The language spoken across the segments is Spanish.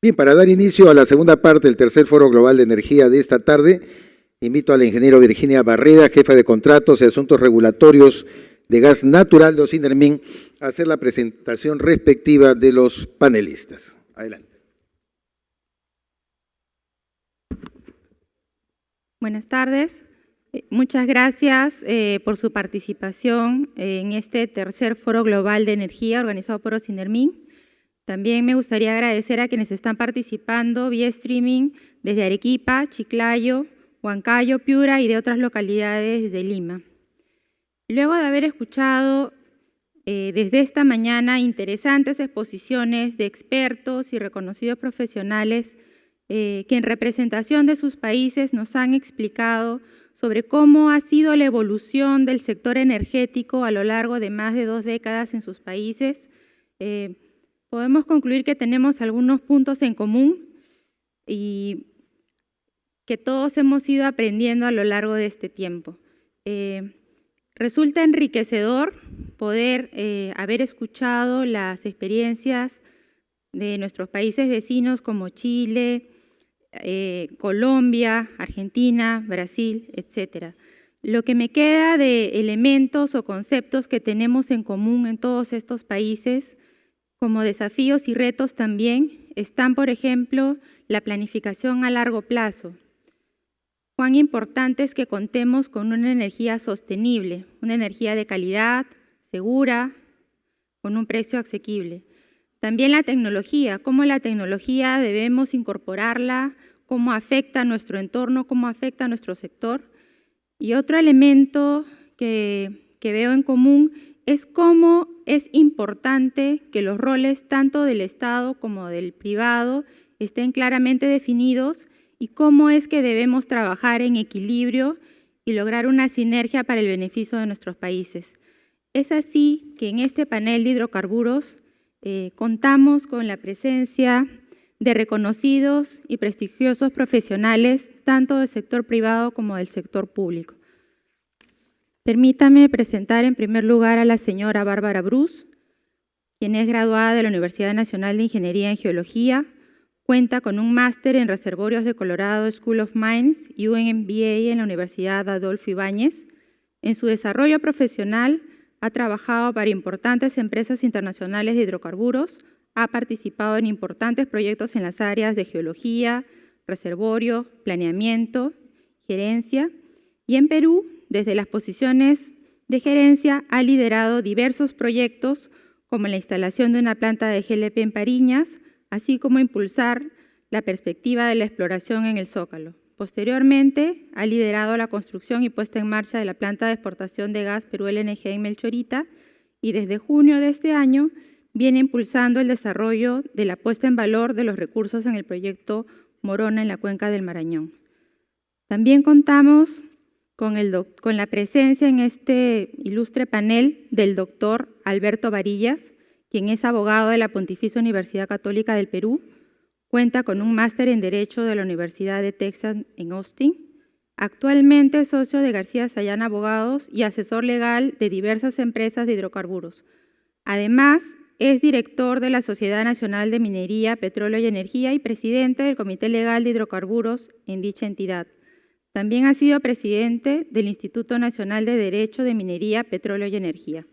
Bien, para dar inicio a la segunda parte del tercer Foro Global de Energía de esta tarde, invito a la ingeniera Virginia Barreda, jefa de Contratos y Asuntos Regulatorios de Gas Natural de Ocinermin, a hacer la presentación respectiva de los panelistas. Adelante. Buenas tardes. Muchas gracias por su participación en este tercer Foro Global de Energía organizado por Ocinermin. También me gustaría agradecer a quienes están participando vía streaming desde Arequipa, Chiclayo, Huancayo, Piura y de otras localidades de Lima. Luego de haber escuchado desde esta mañana interesantes exposiciones de expertos y reconocidos profesionales que en representación de sus países nos han explicado sobre cómo ha sido la evolución del sector energético a lo largo de más de 2 décadas en sus países, podemos concluir que tenemos algunos puntos en común y que todos hemos ido aprendiendo a lo largo de este tiempo. Resulta enriquecedor poder haber escuchado las experiencias de nuestros países vecinos como Chile, Colombia, Argentina, Brasil, etc. Lo que me queda de elementos o conceptos que tenemos en común en todos estos países, como desafíos y retos también, están, por ejemplo, la planificación a largo plazo. Cuán importante es que contemos con una energía sostenible, una energía de calidad, segura, con un precio asequible. También la tecnología, cómo la tecnología debemos incorporarla, cómo afecta a nuestro entorno, cómo afecta a nuestro sector. Y otro elemento que veo en común es cómo es importante que los roles tanto del Estado como del privado estén claramente definidos y cómo es que debemos trabajar en equilibrio y lograr una sinergia para el beneficio de nuestros países. Es así que en este panel de hidrocarburos contamos con la presencia de reconocidos y prestigiosos profesionales tanto del sector privado como del sector público. Permítame presentar en primer lugar a la señora Bárbara Bruce, quien es graduada de la Universidad Nacional de Ingeniería en Geología, cuenta con un máster en Reservorios de Colorado School of Mines y un MBA en la Universidad Adolfo Ibáñez. En su desarrollo profesional ha trabajado para importantes empresas internacionales de hidrocarburos, ha participado en importantes proyectos en las áreas de geología, reservorio, planeamiento, gerencia, y en Perú, desde las posiciones de gerencia, ha liderado diversos proyectos como la instalación de una planta de GLP en Pariñas, así como impulsar la perspectiva de la exploración en el Zócalo. Posteriormente, ha liderado la construcción y puesta en marcha de la planta de exportación de gas Perú LNG en Melchorita y desde junio de este año viene impulsando el desarrollo de la puesta en valor de los recursos en el proyecto Morona en la cuenca del Marañón. También contamos con la presencia en este ilustre panel del doctor Alberto Varillas, quien es abogado de la Pontificia Universidad Católica del Perú, cuenta con un máster en Derecho de la Universidad de Texas en Austin, actualmente es socio de García Sayán Abogados y asesor legal de diversas empresas de hidrocarburos. Además, es director de la Sociedad Nacional de Minería, Petróleo y Energía y presidente del Comité Legal de Hidrocarburos en dicha entidad. También ha sido presidente del Instituto Nacional de Derecho de Minería, Petróleo y Energía.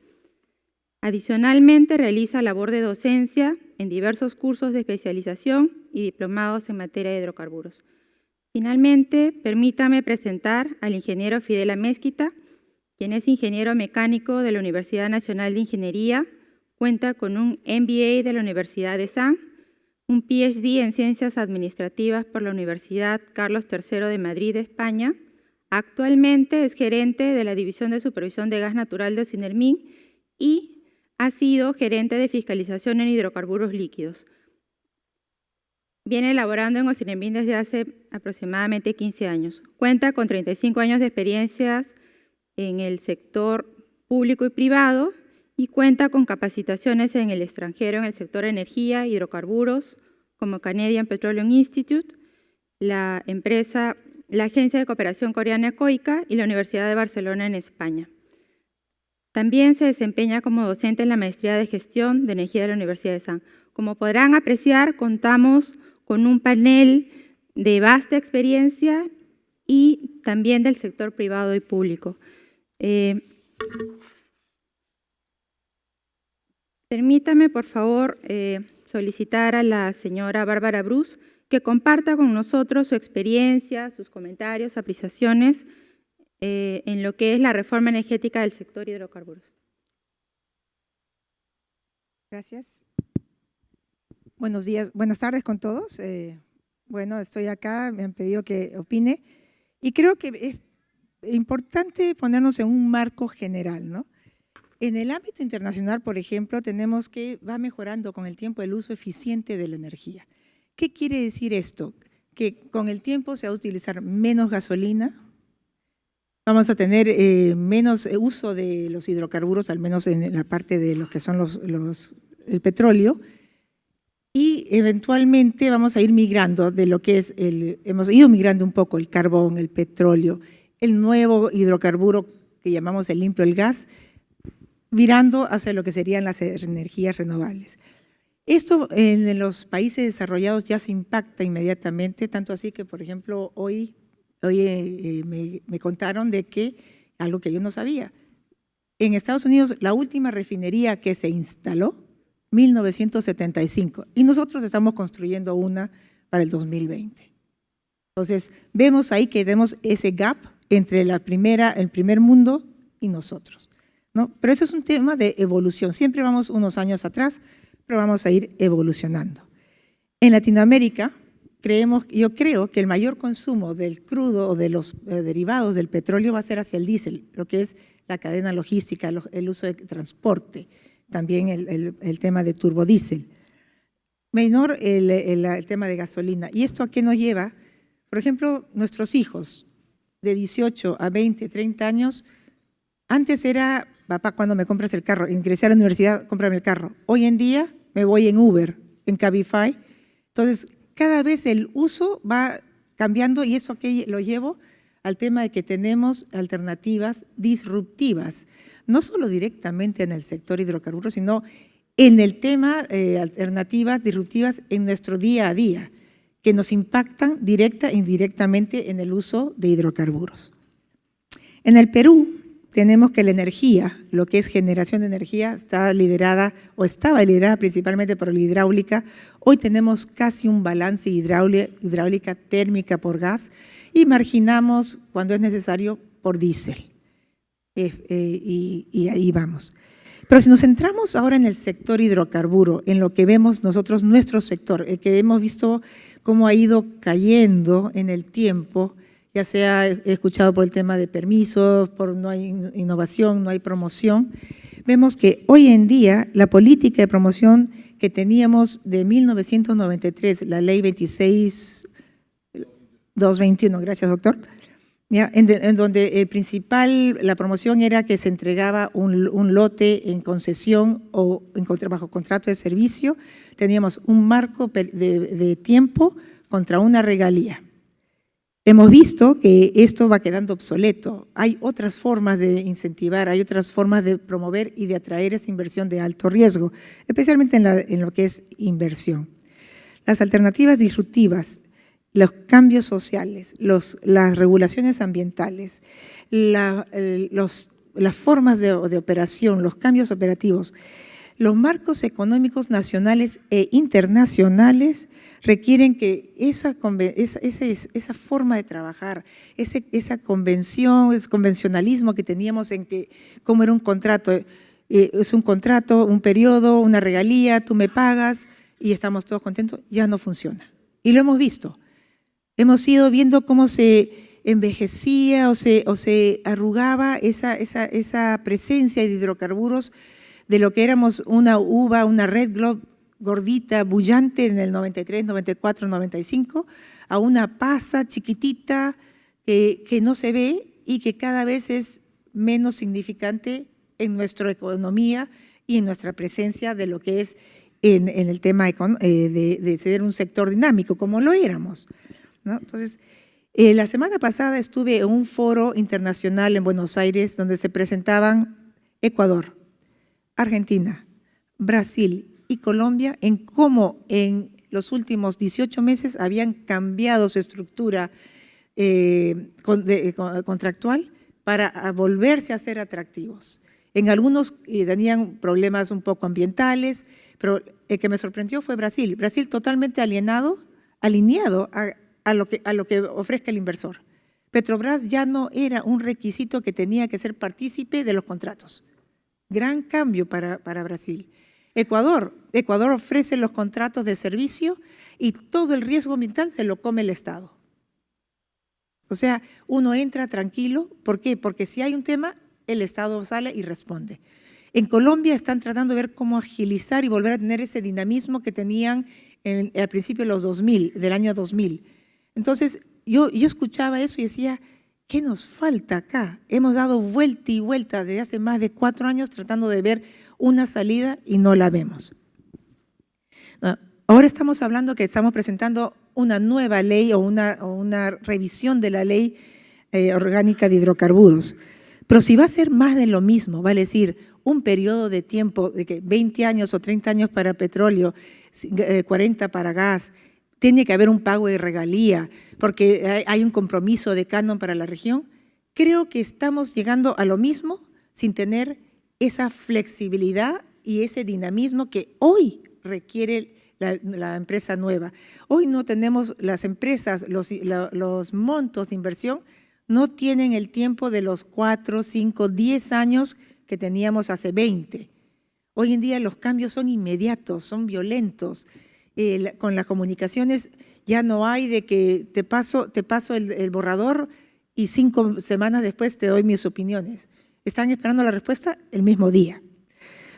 Adicionalmente, realiza labor de docencia en diversos cursos de especialización y diplomados en materia de hidrocarburos. Finalmente, permítame presentar al ingeniero Fidel Amezquita, quien es ingeniero mecánico de la Universidad Nacional de Ingeniería, cuenta con un MBA de la Universidad de San, un PhD en Ciencias Administrativas por la Universidad Carlos III de Madrid, España. Actualmente es gerente de la División de Supervisión de Gas Natural de Ocinermin y ha sido gerente de fiscalización en hidrocarburos líquidos. Viene elaborando en Ocinermin desde hace aproximadamente 15 años. Cuenta con 35 años de experiencias en el sector público y privado y cuenta con capacitaciones en el extranjero en el sector energía, hidrocarburos, como Canadian Petroleum Institute, la Agencia de Cooperación Coreana COICA y la Universidad de Barcelona en España. También se desempeña como docente en la Maestría de Gestión de Energía de la Universidad de San. Como podrán apreciar, contamos con un panel de vasta experiencia y también del sector privado y público. Permítame, por favor, solicitar a la señora Bárbara Bruce que comparta con nosotros su experiencia, sus comentarios, apreciaciones en lo que es la reforma energética del sector hidrocarburos. Gracias. Buenos días, buenas tardes con todos. Bueno, estoy acá, me han pedido que opine y creo que es importante ponernos en un marco general, ¿no? En el ámbito internacional, por ejemplo, tenemos que va mejorando con el tiempo el uso eficiente de la energía. ¿Qué quiere decir esto? Que con el tiempo se va a utilizar menos gasolina, vamos a tener menos uso de los hidrocarburos, al menos en la parte de los que son el petróleo, y eventualmente vamos a ir migrando de lo que es hemos ido migrando un poco el carbón, el petróleo, el nuevo hidrocarburo que llamamos el limpio, el gas, virando hacia lo que serían las energías renovables. Esto en los países desarrollados ya se impacta inmediatamente, tanto así que, por ejemplo, hoy me contaron de que, algo que yo no sabía, en Estados Unidos la última refinería que se instaló, 1975, y nosotros estamos construyendo una para el 2020. Entonces, vemos ahí que tenemos ese gap entre el primer mundo y nosotros, ¿no? Pero eso es un tema de evolución. Siempre vamos unos años atrás, pero vamos a ir evolucionando. En Latinoamérica, yo creo que el mayor consumo del crudo o de los derivados del petróleo va a ser hacia el diésel, lo que es la cadena logística, el uso de transporte, también el tema de turbodiesel. Menor el tema de gasolina. ¿Y esto a qué nos lleva? Por ejemplo, nuestros hijos de 18 a 20, 30 años, antes era, papá, cuando me compras el carro, ingresé a la universidad, cómprame el carro. Hoy en día me voy en Uber, en Cabify. Entonces, cada vez el uso va cambiando y eso que lo llevo al tema de que tenemos alternativas disruptivas, no solo directamente en el sector hidrocarburos, sino en el tema alternativas disruptivas en nuestro día a día, que nos impactan directa e indirectamente en el uso de hidrocarburos. En el Perú tenemos que la energía, lo que es generación de energía, estaba liderada principalmente por la hidráulica. Hoy tenemos casi un balance hidráulica térmica por gas y marginamos cuando es necesario por diésel. Y ahí vamos. Pero si nos centramos ahora en el sector hidrocarburo, en lo que vemos nosotros, nuestro sector, el que hemos visto cómo ha ido cayendo en el tiempo, ya sea he escuchado por el tema de permisos, por no hay innovación, no hay promoción, vemos que hoy en día la política de promoción que teníamos de 1993, la ley 26.221, gracias doctor, ¿ya? En donde la promoción era que se entregaba un lote en concesión o bajo contrato de servicio, teníamos un marco de tiempo contra una regalía. Hemos visto que esto va quedando obsoleto. Hay otras formas de incentivar, hay otras formas de promover y de atraer esa inversión de alto riesgo, especialmente en lo que es inversión. Las alternativas disruptivas, los cambios sociales, las regulaciones ambientales, las formas de operación, los cambios operativos, los marcos económicos nacionales e internacionales requieren que esa forma de trabajar, esa convención, ese convencionalismo que teníamos en que cómo era un contrato, es un contrato, un periodo, una regalía, tú me pagas y estamos todos contentos, ya no funciona. Y lo hemos visto. Hemos ido viendo cómo se envejecía o se arrugaba esa presencia de hidrocarburos de lo que éramos una uva, una red globe gordita, bullante en el 93, 94, 95, a una pasa chiquitita que no se ve y que cada vez es menos significante en nuestra economía y en nuestra presencia de lo que es en el tema de ser un sector dinámico, como lo éramos, ¿no? Entonces, la semana pasada estuve en un foro internacional en Buenos Aires donde se presentaban Ecuador, Argentina, Brasil y Colombia en cómo en los últimos 18 meses habían cambiado su estructura contractual para volverse a ser atractivos. En algunos tenían problemas un poco ambientales, pero el que me sorprendió fue Brasil. Brasil totalmente alineado a lo que ofrezca el inversor. Petrobras ya no era un requisito que tenía que ser partícipe de los contratos. Gran cambio para Brasil. Ecuador ofrece los contratos de servicio y todo el riesgo ambiental se lo come el Estado. O sea, uno entra tranquilo. ¿Por qué? Porque si hay un tema, el Estado sale y responde. En Colombia están tratando de ver cómo agilizar y volver a tener ese dinamismo que tenían al principio de los 2000, del año 2000. Entonces, yo escuchaba eso y decía, ¿qué nos falta acá? Hemos dado vuelta y vuelta desde hace más de 4 años tratando de ver una salida y no la vemos. Ahora estamos hablando que estamos presentando una nueva ley o una revisión de la ley orgánica de hidrocarburos. Pero si va a ser más de lo mismo, vale decir, un periodo de tiempo de que 20 años o 30 años para petróleo, 40 para gas, tiene que haber un pago de regalía, porque hay un compromiso de canon para la región, creo que estamos llegando a lo mismo sin tener esa flexibilidad y ese dinamismo que hoy requiere la empresa nueva. Hoy no tenemos las empresas, los montos de inversión no tienen el tiempo de los 4, 5, 10 años que teníamos hace 20. Hoy en día los cambios son inmediatos, son violentos. Con las comunicaciones ya no hay de que te paso el borrador y 5 semanas después te doy mis opiniones. Están esperando la respuesta el mismo día.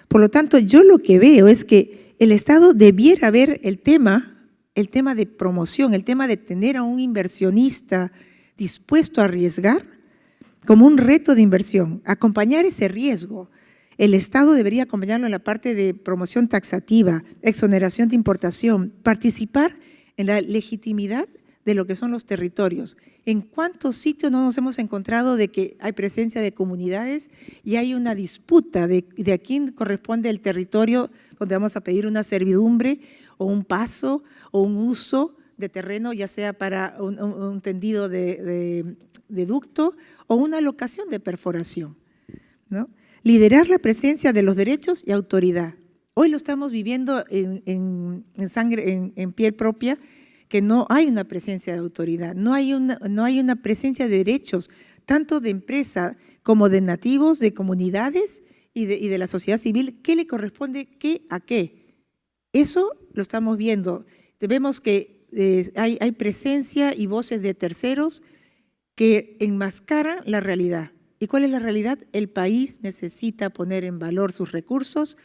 Por lo tanto, yo lo que veo es que el Estado debiera ver el tema de promoción, el tema de tener a un inversionista dispuesto a arriesgar como un reto de inversión, acompañar ese riesgo. El Estado debería acompañarlo en la parte de promoción taxativa, exoneración de importación, participar en la legitimidad de lo que son los territorios. ¿En cuántos sitios no nos hemos encontrado de que hay presencia de comunidades y hay una disputa de a quién corresponde el territorio donde vamos a pedir una servidumbre o un paso o un uso de terreno, ya sea para un tendido de ducto o una locación de perforación, ¿no? Liderar la presencia de los derechos y autoridad. Hoy lo estamos viviendo en sangre, en piel propia, que no hay una presencia de autoridad, no hay una presencia de derechos, tanto de empresa como de nativos, de comunidades y de la sociedad civil. ¿Qué le corresponde qué a qué? Eso lo estamos viendo. Vemos que hay presencia y voces de terceros que enmascaran la realidad. ¿Y cuál es la realidad? El país necesita poner en valor sus recursos,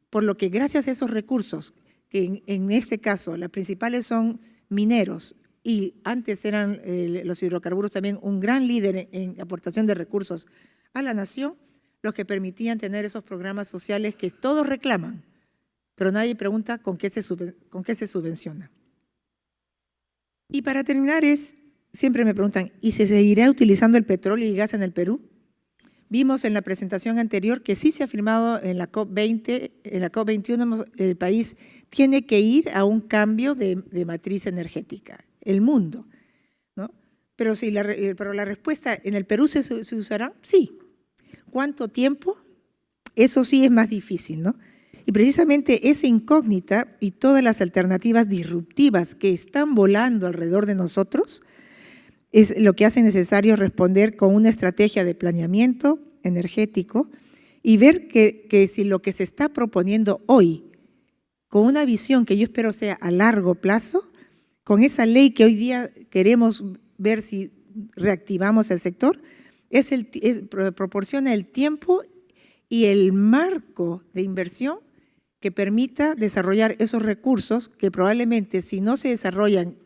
por lo que gracias a esos recursos, que en este caso las principales son mineros y antes eran los hidrocarburos también un gran líder en aportación de recursos a la nación, los que permitían tener esos programas sociales que todos reclaman, pero nadie pregunta con qué se subvenciona. Y para terminar siempre me preguntan, ¿y se seguirá utilizando el petróleo y gas en el Perú? Vimos en la presentación anterior que sí se ha afirmado en la COP20, en la COP21 el país tiene que ir a un cambio de matriz energética, el mundo, ¿no? Pero la respuesta, ¿en el Perú se usará? Sí. ¿Cuánto tiempo? Eso sí es más difícil, ¿no? Y precisamente esa incógnita y todas las alternativas disruptivas que están volando alrededor de nosotros es lo que hace necesario responder con una estrategia de planeamiento energético y ver que si lo que se está proponiendo hoy, con una visión que yo espero sea a largo plazo, con esa ley que hoy día queremos ver si reactivamos el sector, proporciona el tiempo y el marco de inversión que permita desarrollar esos recursos que probablemente si no se desarrollan,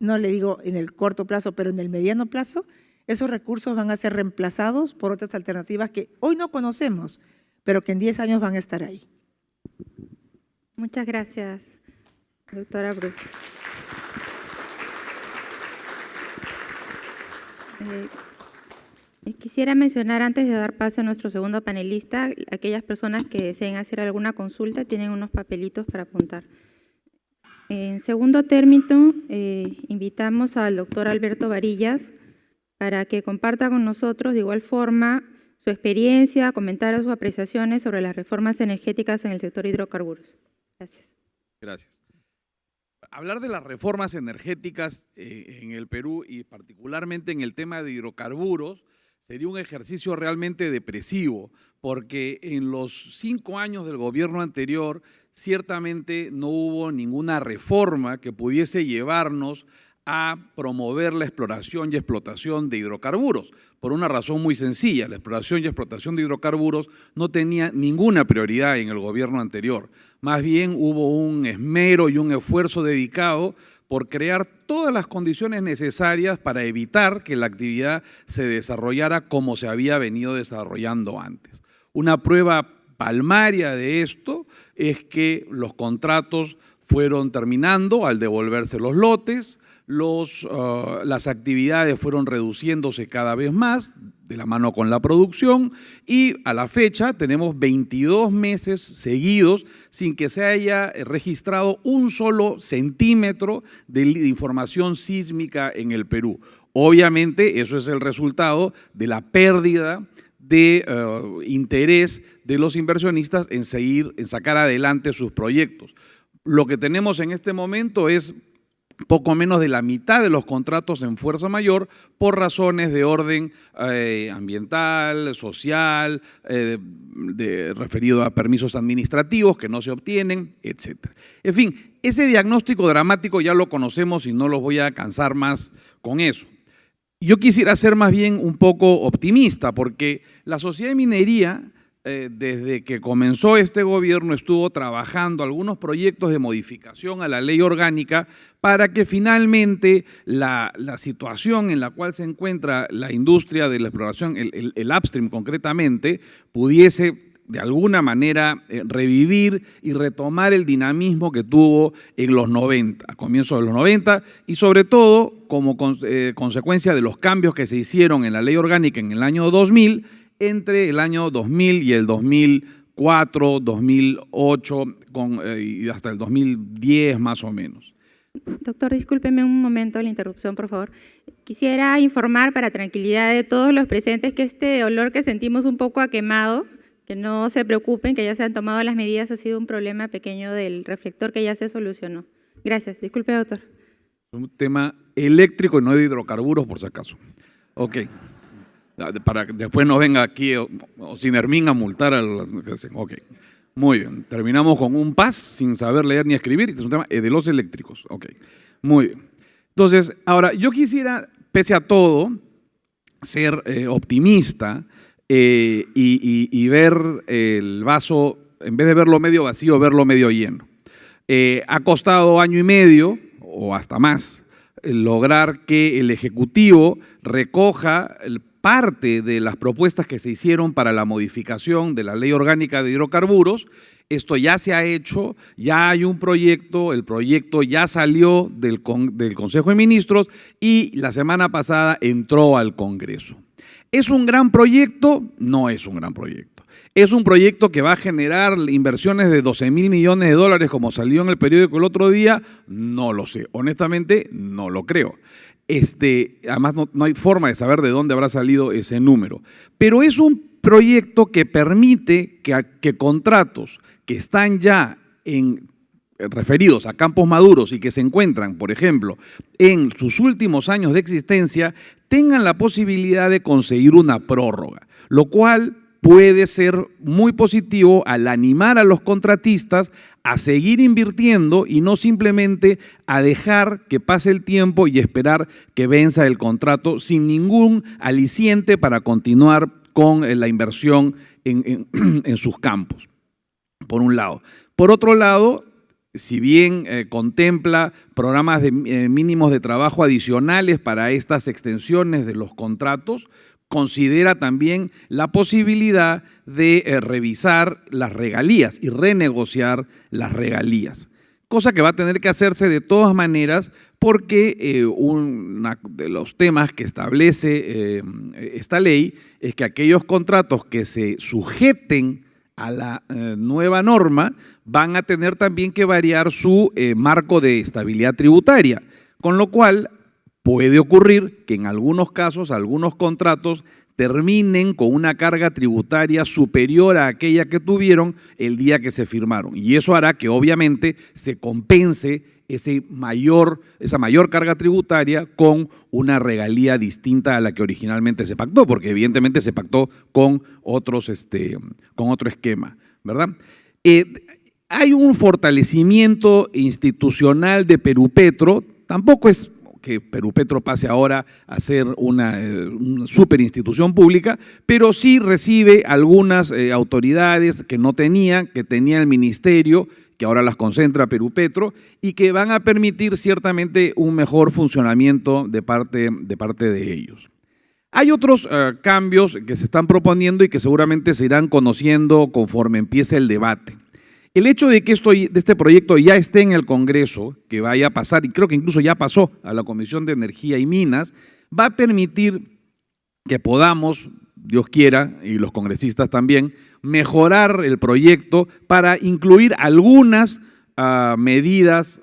no le digo en el corto plazo, pero en el mediano plazo, esos recursos van a ser reemplazados por otras alternativas que hoy no conocemos, pero que en 10 años van a estar ahí. Muchas gracias, doctora Bruce. Quisiera mencionar antes de dar paso a nuestro segundo panelista, aquellas personas que deseen hacer alguna consulta tienen unos papelitos para apuntar. En segundo término, invitamos al doctor Alberto Varillas para que comparta con nosotros de igual forma su experiencia, comentarios o apreciaciones sobre las reformas energéticas en el sector hidrocarburos. Gracias. Gracias. Hablar de las reformas energéticas en el Perú y particularmente en el tema de hidrocarburos sería un ejercicio realmente depresivo, porque en los 5 años del gobierno anterior ciertamente no hubo ninguna reforma que pudiese llevarnos a promover la exploración y explotación de hidrocarburos, por una razón muy sencilla: la exploración y explotación de hidrocarburos no tenía ninguna prioridad en el gobierno anterior. Más bien hubo un esmero y un esfuerzo dedicado por crear todas las condiciones necesarias para evitar que la actividad se desarrollara como se había venido desarrollando antes. Una prueba palmaria de esto es que los contratos fueron terminando al devolverse los lotes, las actividades fueron reduciéndose cada vez más de la mano con la producción, y a la fecha tenemos 22 meses seguidos sin que se haya registrado un solo centímetro de información sísmica en el Perú. Obviamente eso es el resultado de la pérdida de interés de los inversionistas en sacar adelante sus proyectos. Lo que tenemos en este momento es poco menos de la mitad de los contratos en fuerza mayor por razones de orden ambiental, social, referido a permisos administrativos que no se obtienen, etc. En fin, ese diagnóstico dramático ya lo conocemos y no los voy a cansar más con eso. Yo quisiera ser más bien un poco optimista, porque la Sociedad de Minería, desde que comenzó este gobierno, estuvo trabajando algunos proyectos de modificación a la ley orgánica para que finalmente la situación en la cual se encuentra la industria de la exploración, el upstream concretamente, pudiese de alguna manera revivir y retomar el dinamismo que tuvo en los 90, a comienzos de los 90, y sobre todo como consecuencia de los cambios que se hicieron en la ley orgánica en el año 2000, entre el año 2000 y el 2004, 2008 y hasta el 2010 más o menos. Doctor, discúlpeme un momento la interrupción, por favor. Quisiera informar para tranquilidad de todos los presentes que este olor que sentimos un poco a quemado, que no se preocupen, que ya se han tomado las medidas, ha sido un problema pequeño del reflector que ya se solucionó. Gracias. Disculpe, doctor. Un tema eléctrico y no de hidrocarburos, por si acaso. Ok. Para que después no venga aquí o Sinermin a multar al… Ok. Muy bien. Terminamos con un paz sin saber leer ni escribir. Este es un tema de los eléctricos. Ok. Muy bien. Entonces, ahora, yo quisiera, pese a todo, ser optimista y ver el vaso, en vez de verlo medio vacío, verlo medio lleno. Ha costado 1 año y medio o hasta más lograr que el Ejecutivo recoja parte de las propuestas que se hicieron para la modificación de la Ley Orgánica de Hidrocarburos. Esto ya se ha hecho, ya hay un proyecto, el proyecto ya salió del Consejo de Ministros y la semana pasada entró al Congreso. ¿Es un gran proyecto? No es un gran proyecto. ¿Es un proyecto que va a generar inversiones de 12.000 millones de dólares como salió en el periódico el otro día? No lo sé, honestamente no lo creo. Además no hay forma de saber de dónde habrá salido ese número. Pero es un proyecto que permite que contratos que están ya referidos a campos maduros y que se encuentran, por ejemplo, en sus últimos años de existencia, tengan la posibilidad de conseguir una prórroga, lo cual puede ser muy positivo al animar a los contratistas a seguir invirtiendo y no simplemente a dejar que pase el tiempo y esperar que venza el contrato sin ningún aliciente para continuar con la inversión en sus campos, por un lado. Por otro lado, si bien contempla programas de mínimos de trabajo adicionales para estas extensiones de los contratos, considera también la posibilidad de revisar las regalías y renegociar las regalías, cosa que va a tener que hacerse de todas maneras porque uno de los temas que establece esta ley es que aquellos contratos que se sujeten a la nueva norma, van a tener también que variar su marco de estabilidad tributaria, con lo cual puede ocurrir que en algunos casos, algunos contratos terminen con una carga tributaria superior a aquella que tuvieron el día que se firmaron. Y eso hará que obviamente se compense esa mayor carga tributaria con una regalía distinta a la que originalmente se pactó, porque evidentemente se pactó con otro esquema, ¿verdad? Hay un fortalecimiento institucional de Perupetro, tampoco es que Perupetro pase ahora a ser una superinstitución pública, pero sí recibe algunas autoridades que no tenía, que tenía el ministerio, que ahora las concentra Perupetro, y que van a permitir ciertamente un mejor funcionamiento de parte de ellos. Hay otros cambios que se están proponiendo y que seguramente se irán conociendo conforme empiece el debate. El hecho de que este proyecto ya esté en el Congreso, que vaya a pasar, y creo que incluso ya pasó a la Comisión de Energía y Minas, va a permitir que podamos, Dios quiera, y los congresistas también, mejorar el proyecto para incluir algunas medidas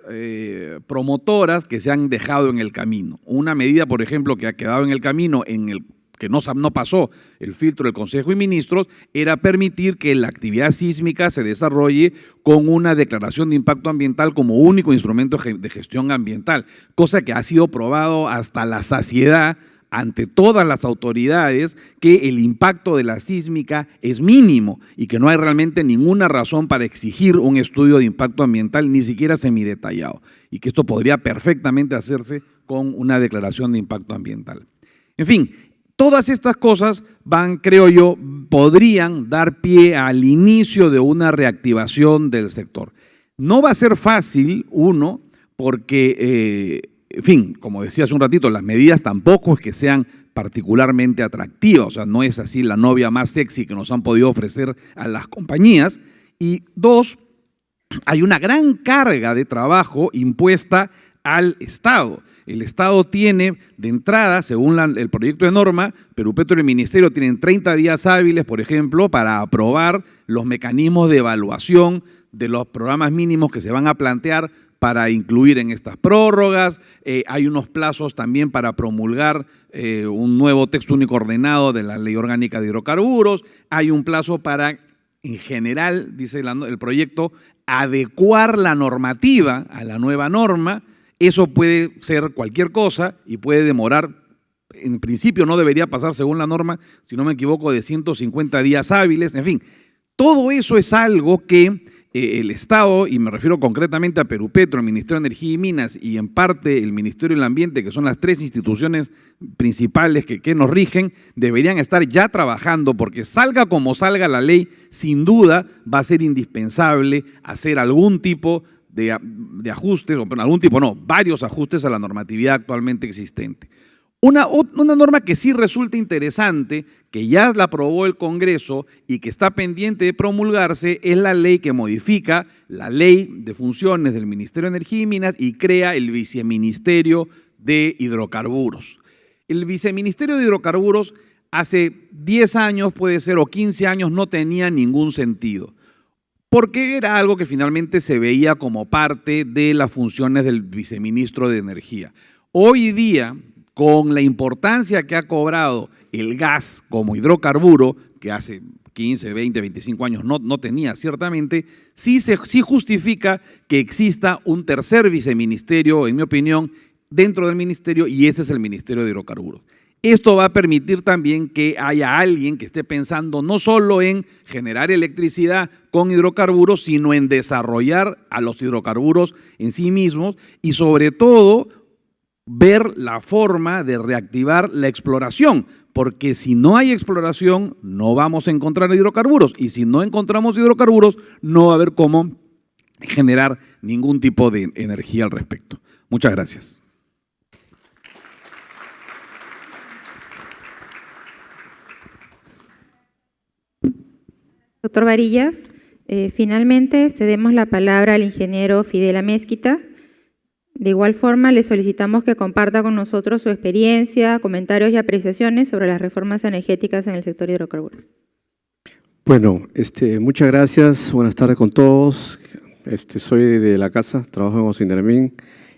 promotoras que se han dejado en el camino. Una medida, por ejemplo, que ha quedado en el camino, que no pasó el filtro del Consejo de Ministros, era permitir que la actividad sísmica se desarrolle con una declaración de impacto ambiental como único instrumento de gestión ambiental, cosa que ha sido probado hasta la saciedad ante todas las autoridades que el impacto de la sísmica es mínimo y que no hay realmente ninguna razón para exigir un estudio de impacto ambiental, ni siquiera semidetallado, y que esto podría perfectamente hacerse con una declaración de impacto ambiental. En fin, todas estas cosas creo yo, podrían dar pie al inicio de una reactivación del sector. No va a ser fácil, porque en fin, como decía hace un ratito, las medidas tampoco es que sean particularmente atractivas, o sea, no es así la novia más sexy que nos han podido ofrecer a las compañías. Y dos, hay una gran carga de trabajo impuesta al Estado. El Estado tiene de entrada, según el proyecto de norma, Perupetro y el Ministerio tienen 30 días hábiles, por ejemplo, para aprobar los mecanismos de evaluación de los programas mínimos que se van a plantear para incluir en estas prórrogas. Hay unos plazos también para promulgar un nuevo texto único ordenado de la Ley Orgánica de Hidrocarburos. Hay un plazo para, en general, dice el proyecto, adecuar la normativa a la nueva norma. Eso puede ser cualquier cosa y puede demorar, en principio no debería pasar según la norma, si no me equivoco, de 150 días hábiles. En fin, todo eso es algo que el Estado, y me refiero concretamente a Perupetro, el Ministerio de Energía y Minas y en parte el Ministerio del Ambiente, que son las tres instituciones principales que nos rigen, deberían estar ya trabajando, porque salga como salga la ley, sin duda va a ser indispensable hacer algún tipo de ajustes, o varios ajustes a la normatividad actualmente existente. Una norma que sí resulta interesante, que ya la aprobó el Congreso y que está pendiente de promulgarse, es la ley que modifica la Ley de Funciones del Ministerio de Energía y Minas y crea el Viceministerio de Hidrocarburos. El Viceministerio de Hidrocarburos hace 10 años, puede ser, o 15 años, no tenía ningún sentido, porque era algo que finalmente se veía como parte de las funciones del Viceministro de Energía. Hoy día, con la importancia que ha cobrado el gas como hidrocarburo, que hace 15, 20, 25 años no tenía ciertamente, sí justifica que exista un tercer viceministerio, en mi opinión, dentro del ministerio, y ese es el Ministerio de Hidrocarburos. Esto va a permitir también que haya alguien que esté pensando no solo en generar electricidad con hidrocarburos, sino en desarrollar a los hidrocarburos en sí mismos y sobre todo ver la forma de reactivar la exploración, porque si no hay exploración no vamos a encontrar hidrocarburos y si no encontramos hidrocarburos no va a haber cómo generar ningún tipo de energía al respecto. Muchas gracias. Doctor Varillas, finalmente cedemos la palabra al ingeniero Fidel Amezquita. De igual forma, le solicitamos que comparta con nosotros su experiencia, comentarios y apreciaciones sobre las reformas energéticas en el sector hidrocarburos. Bueno, muchas gracias, buenas tardes con todos. Soy de la casa, trabajo en Osindermin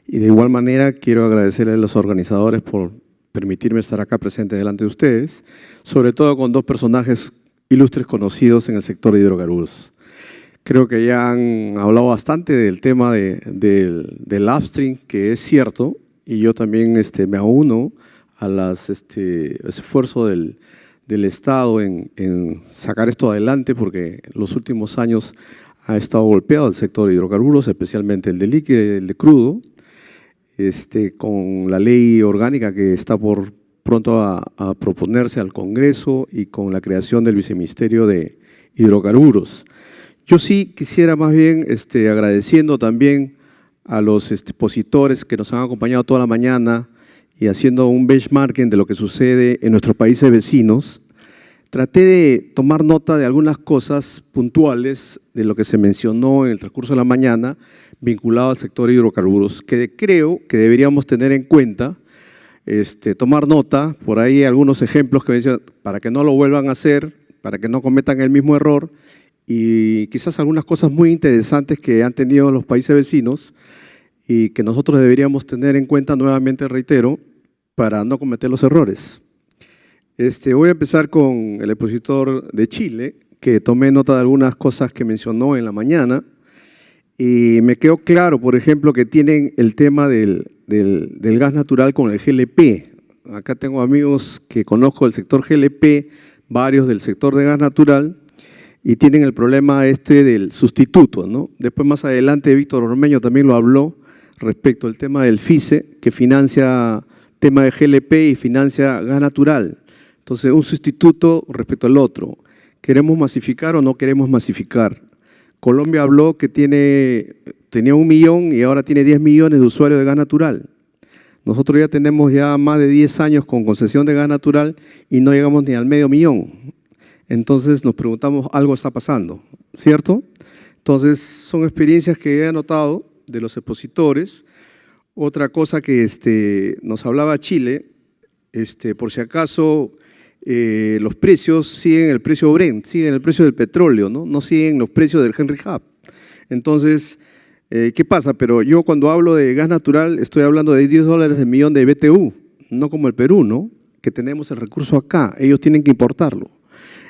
y de igual manera quiero agradecerle a los organizadores por permitirme estar acá presente delante de ustedes, sobre todo con dos personajes ilustres conocidos en el sector de hidrocarburos. Creo que ya han hablado bastante del tema del upstream, que es cierto, y yo también me auno a esfuerzo del Estado en sacar esto adelante, porque en los últimos años ha estado golpeado el sector de hidrocarburos, especialmente el de líquido y el de crudo, con la ley orgánica que está pronto a proponerse al Congreso y con la creación del Viceministerio de Hidrocarburos. Yo sí quisiera más bien, agradeciendo también a los expositores que nos han acompañado toda la mañana y haciendo un benchmarking de lo que sucede en nuestros países vecinos, traté de tomar nota de algunas cosas puntuales de lo que se mencionó en el transcurso de la mañana vinculado al sector de hidrocarburos, que creo que deberíamos tener en cuenta, tomar nota, por ahí algunos ejemplos que me decían, para que no lo vuelvan a hacer, para que no cometan el mismo error, y quizás algunas cosas muy interesantes que han tenido los países vecinos y que nosotros deberíamos tener en cuenta, nuevamente reitero, para no cometer los errores. Voy a empezar con el expositor de Chile, que tomé nota de algunas cosas que mencionó en la mañana, y me quedó claro, por ejemplo, que tienen el tema del gas natural con el GLP. Acá tengo amigos que conozco del sector GLP, varios del sector de gas natural, y tienen el problema del sustituto, ¿no? Después, más adelante, Víctor Ormeño también lo habló respecto al tema del FICE, que financia tema de GLP y financia gas natural. Entonces, un sustituto respecto al otro. ¿Queremos masificar o no queremos masificar? Colombia habló que tenía 1 millón y ahora tiene 10 millones de usuarios de gas natural. Nosotros ya tenemos más de 10 años con concesión de gas natural y no llegamos ni al medio millón. Entonces nos preguntamos, algo está pasando, ¿cierto? Entonces son experiencias que he anotado de los expositores. Otra cosa que nos hablaba Chile, por si acaso los precios siguen el precio Brent, siguen el precio del petróleo, no siguen los precios del Henry Hub. Entonces, ¿qué pasa? Pero yo cuando hablo de gas natural estoy hablando de $10 el millón de BTU, no como el Perú, ¿no? Que tenemos el recurso acá, ellos tienen que importarlo.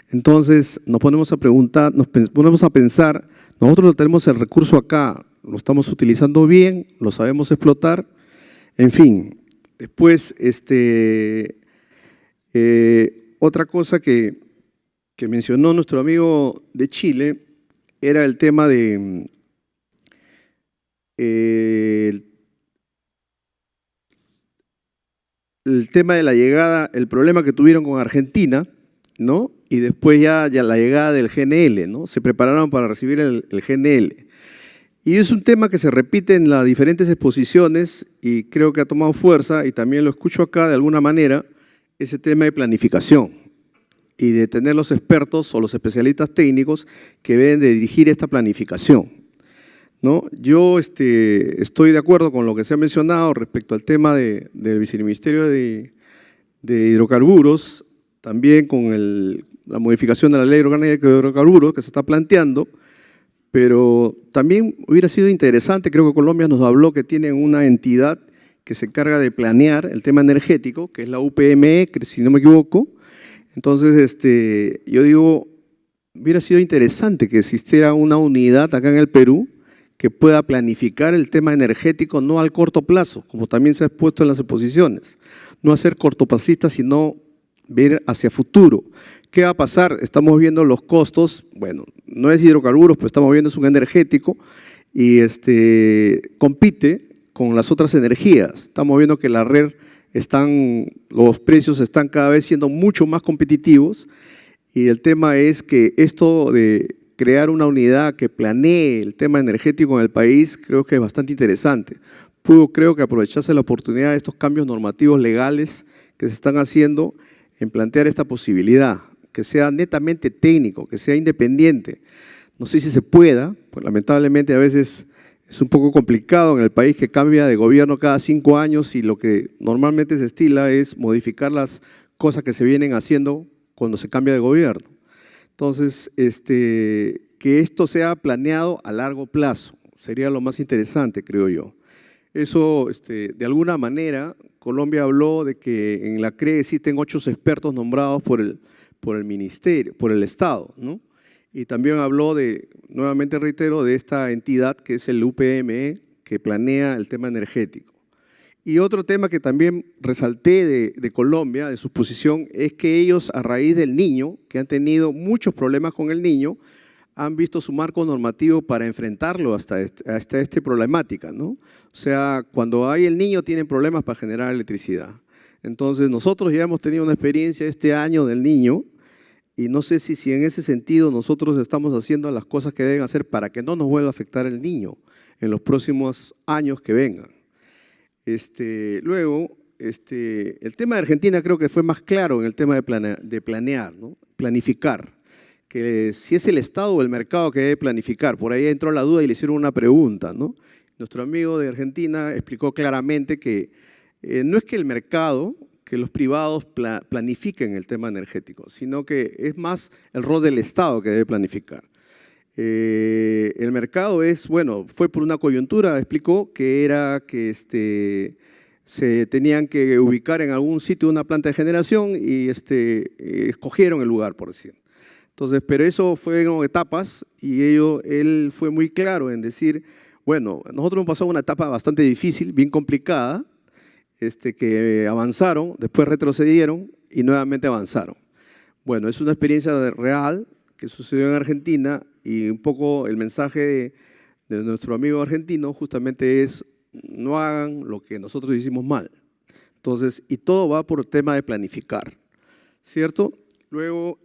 Entonces nos ponemos a preguntar, nos ponemos a pensar, nosotros tenemos el recurso acá, lo estamos utilizando bien, lo sabemos explotar, en fin. Después, otra cosa que mencionó nuestro amigo de Chile era el tema de el tema de la llegada, el problema que tuvieron con Argentina, ¿no? Y después ya la llegada del GNL, ¿no? Se prepararon para recibir el GNL. Y es un tema que se repite en las diferentes exposiciones y creo que ha tomado fuerza y también lo escucho acá de alguna manera, ese tema de planificación y de tener los expertos o los especialistas técnicos que deben de dirigir esta planificación, ¿no? Yo estoy de acuerdo con lo que se ha mencionado respecto al tema del Viceministerio de Hidrocarburos, también con la modificación de la Ley Orgánica de Hidrocarburos que se está planteando, pero también hubiera sido interesante, creo que Colombia nos habló que tienen una entidad que se encarga de planear el tema energético, que es la UPME, que si no me equivoco. Entonces, yo digo, hubiera sido interesante que existiera una unidad acá en el Perú que pueda planificar el tema energético no al corto plazo, como también se ha expuesto en las exposiciones, no hacer cortoplacistas, sino ver hacia futuro. ¿Qué va a pasar? Estamos viendo los costos, bueno, no es hidrocarburos, pero estamos viendo es un energético y compite con las otras energías. Estamos viendo que la red los precios están cada vez siendo mucho más competitivos y el tema es que esto de crear una unidad que planee el tema energético en el país creo que es bastante interesante. Creo que aprovecharse la oportunidad de estos cambios normativos legales que se están haciendo en plantear esta posibilidad, que sea netamente técnico, que sea independiente. No sé si se pueda, pues lamentablemente a veces es un poco complicado en el país que cambia de gobierno cada 5 años y lo que normalmente se estila es modificar las cosas que se vienen haciendo cuando se cambia de gobierno. Entonces, que esto sea planeado a largo plazo sería lo más interesante, creo yo. Eso, de alguna manera, Colombia habló de que en la CRE existen 8 expertos nombrados por el ministerio, por el Estado, ¿no? Y también habló de, nuevamente reitero, de esta entidad que es el UPME, que planea el tema energético. Y otro tema que también resalté de Colombia, de su posición, es que ellos, a raíz del niño, que han tenido muchos problemas con el niño, han visto su marco normativo para enfrentarlo hasta esta problemática, ¿no? O sea, cuando hay el niño, tienen problemas para generar electricidad. Entonces, nosotros ya hemos tenido una experiencia este año del niño, y no sé si en ese sentido nosotros estamos haciendo las cosas que deben hacer para que no nos vuelva a afectar el niño en los próximos años que vengan. Luego, el tema de Argentina creo que fue más claro en el tema de planear, ¿no? Planificar, que si es el Estado o el mercado que debe planificar. Por ahí entró la duda y le hicieron una pregunta, ¿no? Nuestro amigo de Argentina explicó claramente que no es que el mercado, que los privados planifiquen el tema energético, sino que es más el rol del Estado que debe planificar. El mercado fue por una coyuntura, explicó, que era que se tenían que ubicar en algún sitio una planta de generación y escogieron el lugar, por decir. Entonces, pero eso fue en etapas y él fue muy claro en decir, bueno, nosotros hemos pasado una etapa bastante difícil, bien complicada, que avanzaron, después retrocedieron y nuevamente avanzaron. Bueno, es una experiencia real que sucedió en Argentina y un poco el mensaje de nuestro amigo argentino justamente es no hagan lo que nosotros hicimos mal. Entonces, y todo va por el tema de planificar, ¿cierto? Luego,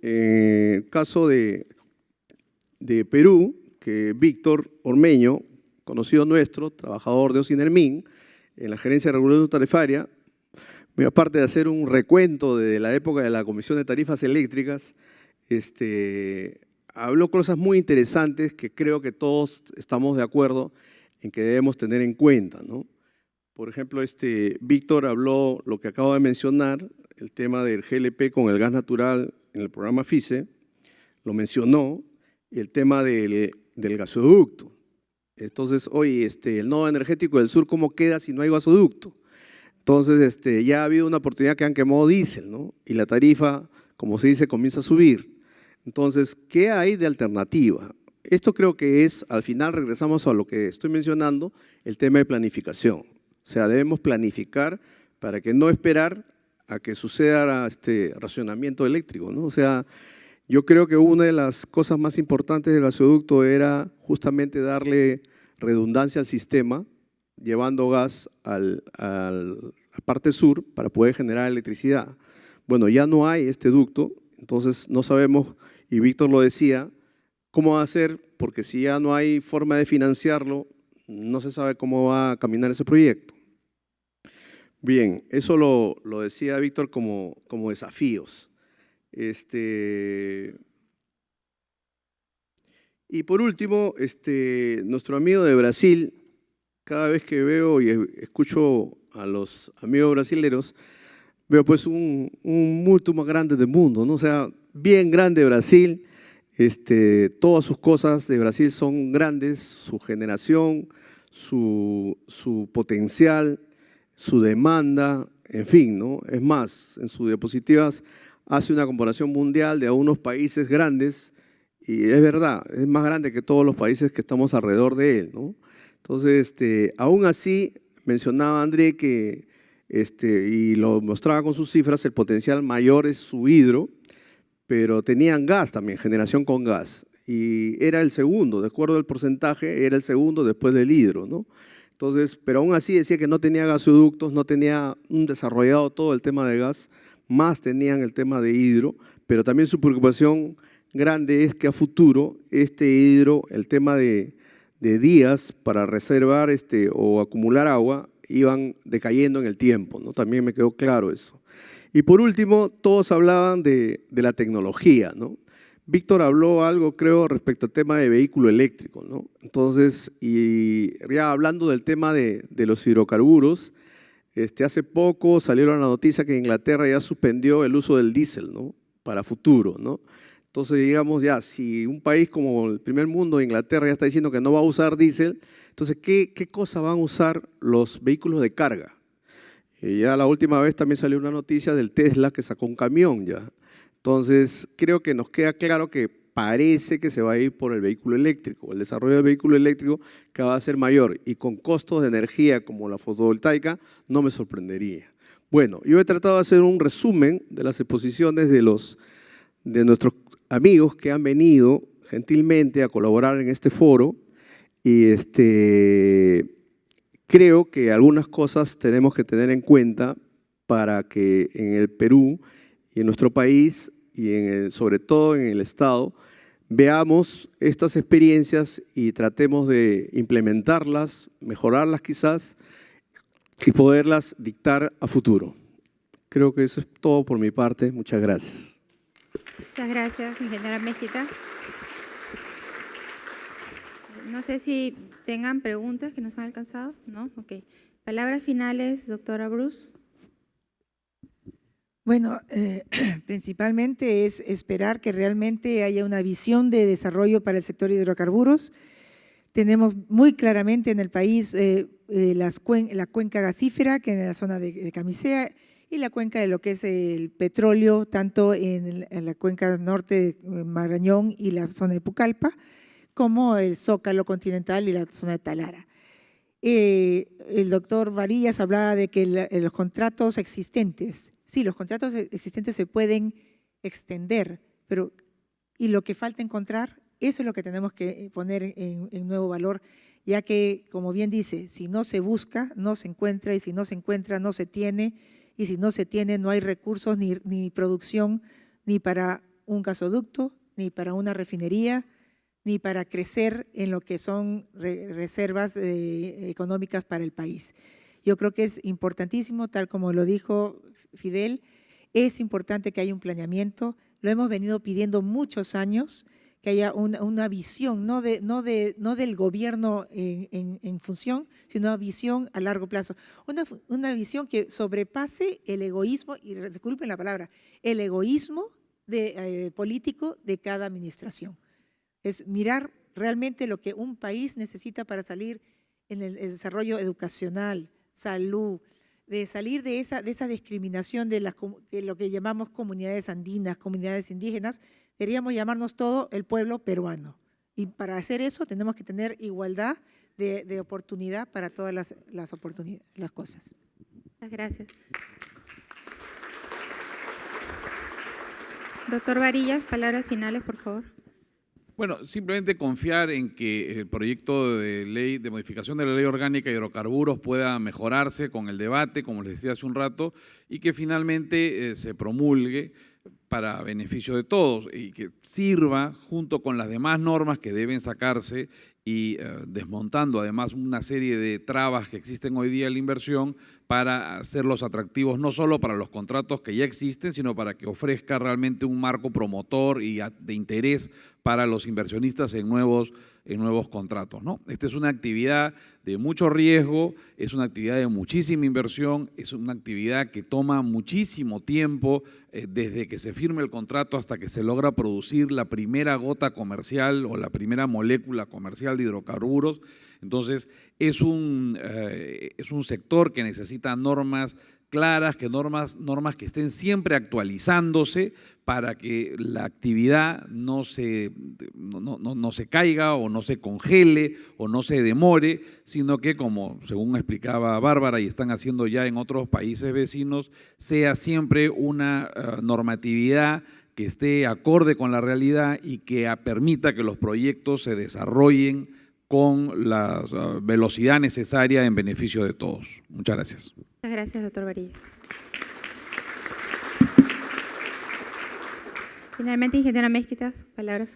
caso de Perú, que Víctor Ormeño, conocido nuestro, trabajador de Ocinermin, en la gerencia de regulación tarifaria, muy aparte de hacer un recuento de la época de la Comisión de Tarifas Eléctricas, habló cosas muy interesantes que creo que todos estamos de acuerdo en que debemos tener en cuenta, ¿no? Por ejemplo, Víctor habló lo que acabo de mencionar, el tema del GLP con el gas natural en el programa FICE, lo mencionó, y el tema del gasoducto. Entonces, oye, el nodo energético del sur, ¿cómo queda si no hay gasoducto? Entonces, ya ha habido una oportunidad que han quemado diésel, ¿no? Y la tarifa, como se dice, comienza a subir. Entonces, ¿qué hay de alternativa? Esto creo que es, al final regresamos a lo que estoy mencionando, el tema de planificación. O sea, debemos planificar para que no esperar a que suceda racionamiento eléctrico, ¿no? O sea, yo creo que una de las cosas más importantes del gasoducto era justamente darle redundancia al sistema, llevando gas a la parte sur para poder generar electricidad. Bueno, ya no hay este ducto, entonces no sabemos, y Víctor lo decía, cómo va a ser, porque si ya no hay forma de financiarlo, no se sabe cómo va a caminar ese proyecto. Bien, eso lo decía Víctor como desafíos. Y por último, nuestro amigo de Brasil, cada vez que veo y escucho a los amigos brasileños, veo pues un mucho más grande del mundo, ¿no? O sea, bien grande Brasil, todas sus cosas de Brasil son grandes, su generación, su potencial, su demanda, en fin, ¿no? Es más, en sus diapositivas hace una comparación mundial de algunos países grandes y es verdad, es más grande que todos los países que estamos alrededor de él, ¿no? Entonces, aún así, mencionaba André que, y lo mostraba con sus cifras, el potencial mayor es su hidro, pero tenían gas también, generación con gas, y era el segundo, de acuerdo al porcentaje, era el segundo después del hidro, ¿no? Entonces, pero aún así decía que no tenía gasoductos, no tenía desarrollado todo el tema de gas, más tenían el tema de hidro, pero también su preocupación grande es que a futuro este hidro, el tema de días para reservar o acumular agua, iban decayendo en el tiempo, ¿no? También me quedó claro eso. Y por último, todos hablaban de la tecnología, ¿no? Víctor habló algo, creo, respecto al tema de vehículo eléctrico, ¿no? Entonces, y ya hablando del tema de los hidrocarburos, hace poco salieron la noticia que Inglaterra ya suspendió el uso del diésel, ¿no? Para futuro, ¿no? Entonces, digamos, ya, si un país como el primer mundo, Inglaterra, ya está diciendo que no va a usar diésel, entonces, ¿qué cosa van a usar los vehículos de carga? Ya la última vez también salió una noticia del Tesla que sacó un camión ya. Entonces, creo que nos queda claro que parece que se va a ir por el vehículo eléctrico. El desarrollo del vehículo eléctrico que va a ser mayor y con costos de energía como la fotovoltaica, no me sorprendería. Bueno, yo he tratado de hacer un resumen de las exposiciones de nuestros amigos que han venido gentilmente a colaborar en este foro y creo que algunas cosas tenemos que tener en cuenta para que en el Perú y en nuestro país y sobre todo en el Estado veamos estas experiencias y tratemos de implementarlas, mejorarlas quizás y poderlas dictar a futuro. Creo que eso es todo por mi parte. Muchas gracias. Muchas gracias, ingeniera Mezquita. No sé si tengan preguntas que nos han alcanzado. ¿No? Ok. Palabras finales, doctora Bruce. Bueno, principalmente es esperar que realmente haya una visión de desarrollo para el sector hidrocarburos. Tenemos muy claramente en el país la cuenca gasífera, que es en la zona de Camisea, y la cuenca de lo que es el petróleo, tanto en la cuenca norte de Marañón y la zona de Pucallpa, como el Zócalo continental y la zona de Talara. El doctor Varillas hablaba de que los contratos existentes, sí, los contratos existentes se pueden extender, pero y lo que falta encontrar, eso es lo que tenemos que poner en nuevo valor, ya que, como bien dice, si no se busca, no se encuentra, y si no se encuentra, no se tiene, y si no se tiene, no hay recursos ni producción, ni para un gasoducto, ni para una refinería, ni para crecer en lo que son reservas económicas para el país. Yo creo que es importantísimo, tal como lo dijo Fidel, es importante que haya un planeamiento, lo hemos venido pidiendo muchos años, que haya una visión, no del gobierno en función, sino una visión a largo plazo, una visión que sobrepase el egoísmo, y disculpen la palabra, el egoísmo político de cada administración. Es mirar realmente lo que un país necesita para salir en el desarrollo educacional, salud, de salir de esa discriminación de lo que llamamos comunidades andinas, comunidades indígenas. Deberíamos llamarnos todo el pueblo peruano. Y para hacer eso tenemos que tener igualdad de oportunidad para todas las cosas. Muchas gracias. Doctor Varillas, palabras finales, por favor. Bueno, simplemente confiar en que el proyecto de ley de modificación de la Ley Orgánica de Hidrocarburos pueda mejorarse con el debate, como les decía hace un rato, y que finalmente se promulgue para beneficio de todos y que sirva junto con las demás normas que deben sacarse y desmontando además una serie de trabas que existen hoy día en la inversión para hacerlos atractivos no solo para los contratos que ya existen, sino para que ofrezca realmente un marco promotor y de interés para los inversionistas en nuevos contratos, ¿no? Esta es una actividad de mucho riesgo, es una actividad de muchísima inversión, es una actividad que toma muchísimo tiempo desde que se firme el contrato hasta que se logra producir la primera gota comercial o la primera molécula comercial de hidrocarburos. Entonces, es un sector que necesita normas claras, normas que estén siempre actualizándose para que la actividad no se caiga o no se congele o no se demore, sino que, como según explicaba Bárbara y están haciendo ya en otros países vecinos, sea siempre una normatividad que esté acorde con la realidad y que permita que los proyectos se desarrollen con la velocidad necesaria en beneficio de todos. Muchas gracias. Muchas gracias, doctor Varillas. Finalmente, ingeniera Mezquita, sus palabras.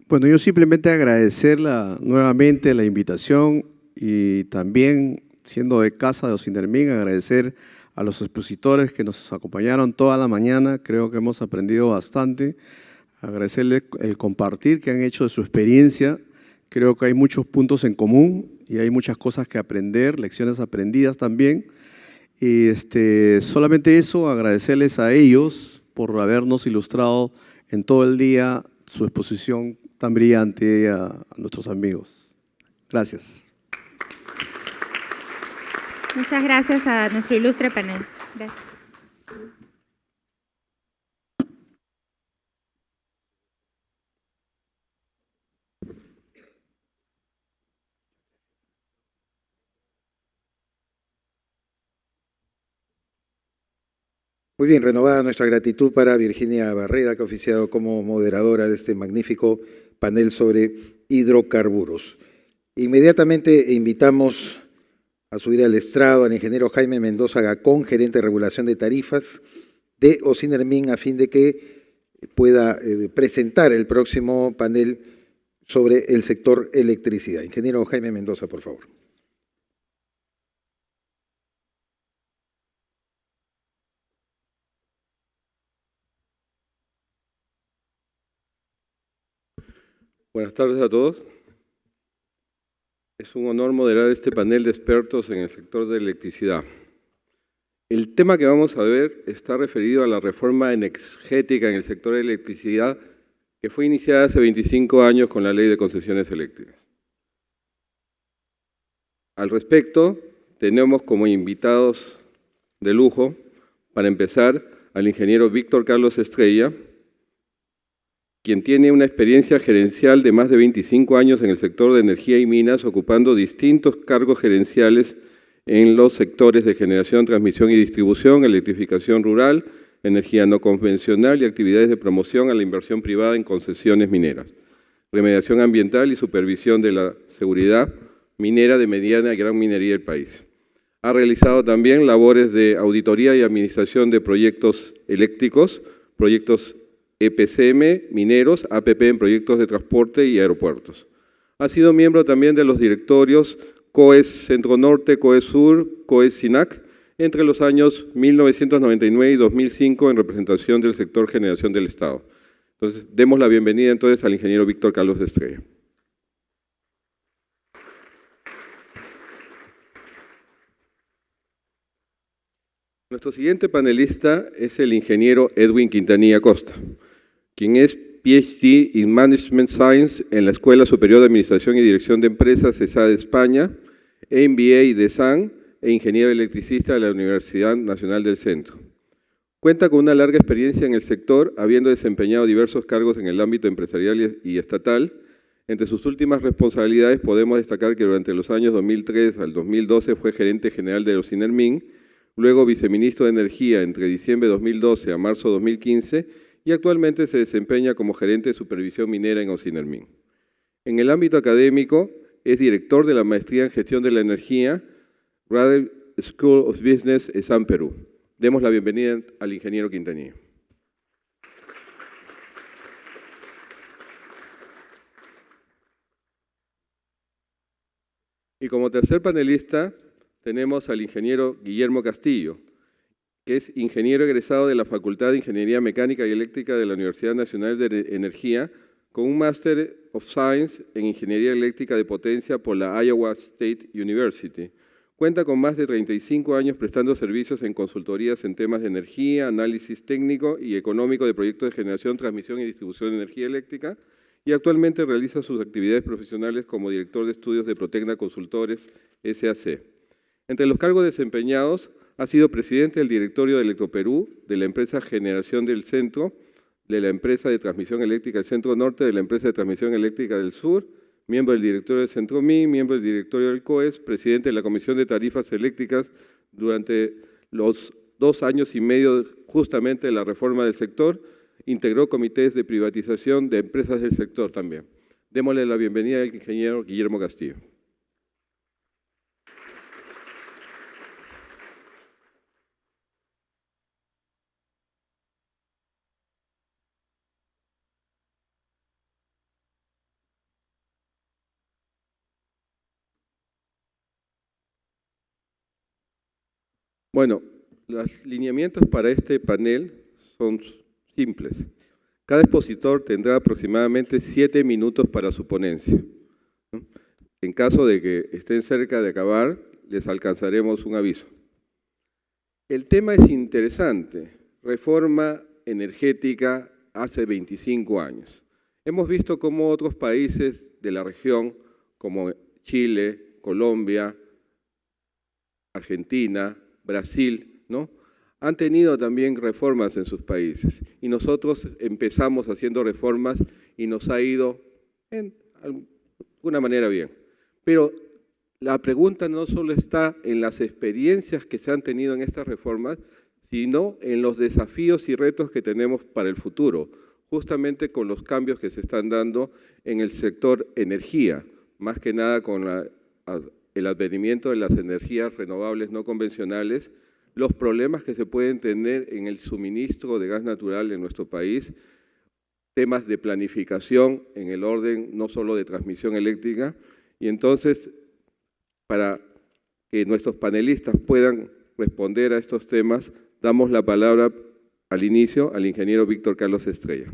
Bueno, yo simplemente agradecer nuevamente la invitación y también, siendo de casa de Ocinermin, agradecer a los expositores que nos acompañaron toda la mañana. Creo que hemos aprendido bastante. Agradecerles el compartir que han hecho de su experiencia. Creo que hay muchos puntos en común y hay muchas cosas que aprender, lecciones aprendidas también. Y solamente eso, agradecerles a ellos por habernos ilustrado en todo el día su exposición tan brillante a nuestros amigos. Gracias. Muchas gracias a nuestro ilustre panel. Gracias. Muy bien, renovada nuestra gratitud para Virginia Barreda, que ha oficiado como moderadora de este magnífico panel sobre hidrocarburos. Inmediatamente invitamos a subir al estrado al ingeniero Jaime Mendoza Gacón, gerente de regulación de tarifas de Ocinermin, a fin de que pueda presentar el próximo panel sobre el sector electricidad. Ingeniero Jaime Mendoza, por favor. Buenas tardes a todos. Es un honor moderar este panel de expertos en el sector de electricidad. El tema que vamos a ver está referido a la reforma energética en el sector de electricidad que fue iniciada hace 25 años con la Ley de Concesiones Eléctricas. Al respecto, tenemos como invitados de lujo, para empezar, al ingeniero Víctor Carlos Estrella, quien tiene una experiencia gerencial de más de 25 años en el sector de energía y minas, ocupando distintos cargos gerenciales en los sectores de generación, transmisión y distribución, electrificación rural, energía no convencional y actividades de promoción a la inversión privada en concesiones mineras, remediación ambiental y supervisión de la seguridad minera de mediana y gran minería del país. Ha realizado también labores de auditoría y administración de proyectos eléctricos, proyectos EPCM, mineros, APP en proyectos de transporte y aeropuertos. Ha sido miembro también de los directorios COES Centro Norte, COES Sur, COES SINAC, entre los años 1999 y 2005 en representación del sector generación del Estado. Entonces, demos la bienvenida entonces al ingeniero Víctor Carlos Estrella. Nuestro siguiente panelista es el ingeniero Edwin Quintanilla Costa, quien es PhD in Management Science en la Escuela Superior de Administración y Dirección de Empresas ESAD de España, MBA de SAN e ingeniero electricista de la Universidad Nacional del Centro. Cuenta con una larga experiencia en el sector, habiendo desempeñado diversos cargos en el ámbito empresarial y estatal. Entre sus últimas responsabilidades podemos destacar que durante los años 2003 al 2012 fue gerente general de Ocinermin, luego viceministro de Energía entre diciembre de 2012 a marzo de 2015, y actualmente se desempeña como gerente de supervisión minera en Ocinermin. En el ámbito académico, es director de la Maestría en Gestión de la Energía, Radel School of Business, ESAM, Perú. Demos la bienvenida al ingeniero Quintanilla. Y como tercer panelista, tenemos al ingeniero Guillermo Castillo, que es ingeniero egresado de la Facultad de Ingeniería Mecánica y Eléctrica de la Universidad Nacional de Energía, con un Master of Science en Ingeniería Eléctrica de Potencia por la Iowa State University. Cuenta con más de 35 años prestando servicios en consultorías en temas de energía, análisis técnico y económico de proyectos de generación, transmisión y distribución de energía eléctrica, y actualmente realiza sus actividades profesionales como director de estudios de Protecna Consultores, SAC. Entre los cargos desempeñados, ha sido presidente del directorio de Electroperú, de la empresa Generación del Centro, de la empresa de transmisión eléctrica del Centro Norte, de la empresa de transmisión eléctrica del Sur, miembro del directorio del Centro-MIN, miembro del directorio del COES, presidente de la Comisión de Tarifas Eléctricas durante los 2 años y medio justamente de la reforma del sector, integró comités de privatización de empresas del sector también. Démosle la bienvenida al ingeniero Guillermo Castillo. Bueno, los lineamientos para este panel son simples. Cada expositor tendrá aproximadamente 7 minutos para su ponencia. En caso de que estén cerca de acabar, les alcanzaremos un aviso. El tema es interesante, reforma energética hace 25 años. Hemos visto cómo otros países de la región, como Chile, Colombia, Argentina, Brasil, ¿no?, han tenido también reformas en sus países. Y nosotros empezamos haciendo reformas y nos ha ido en alguna manera bien. Pero la pregunta no solo está en las experiencias que se han tenido en estas reformas, sino en los desafíos y retos que tenemos para el futuro, justamente con los cambios que se están dando en el sector energía, más que nada con el advenimiento de las energías renovables no convencionales, los problemas que se pueden tener en el suministro de gas natural en nuestro país, temas de planificación en el orden no solo de transmisión eléctrica, y entonces, para que nuestros panelistas puedan responder a estos temas, damos la palabra al inicio al ingeniero Víctor Carlos Estrella.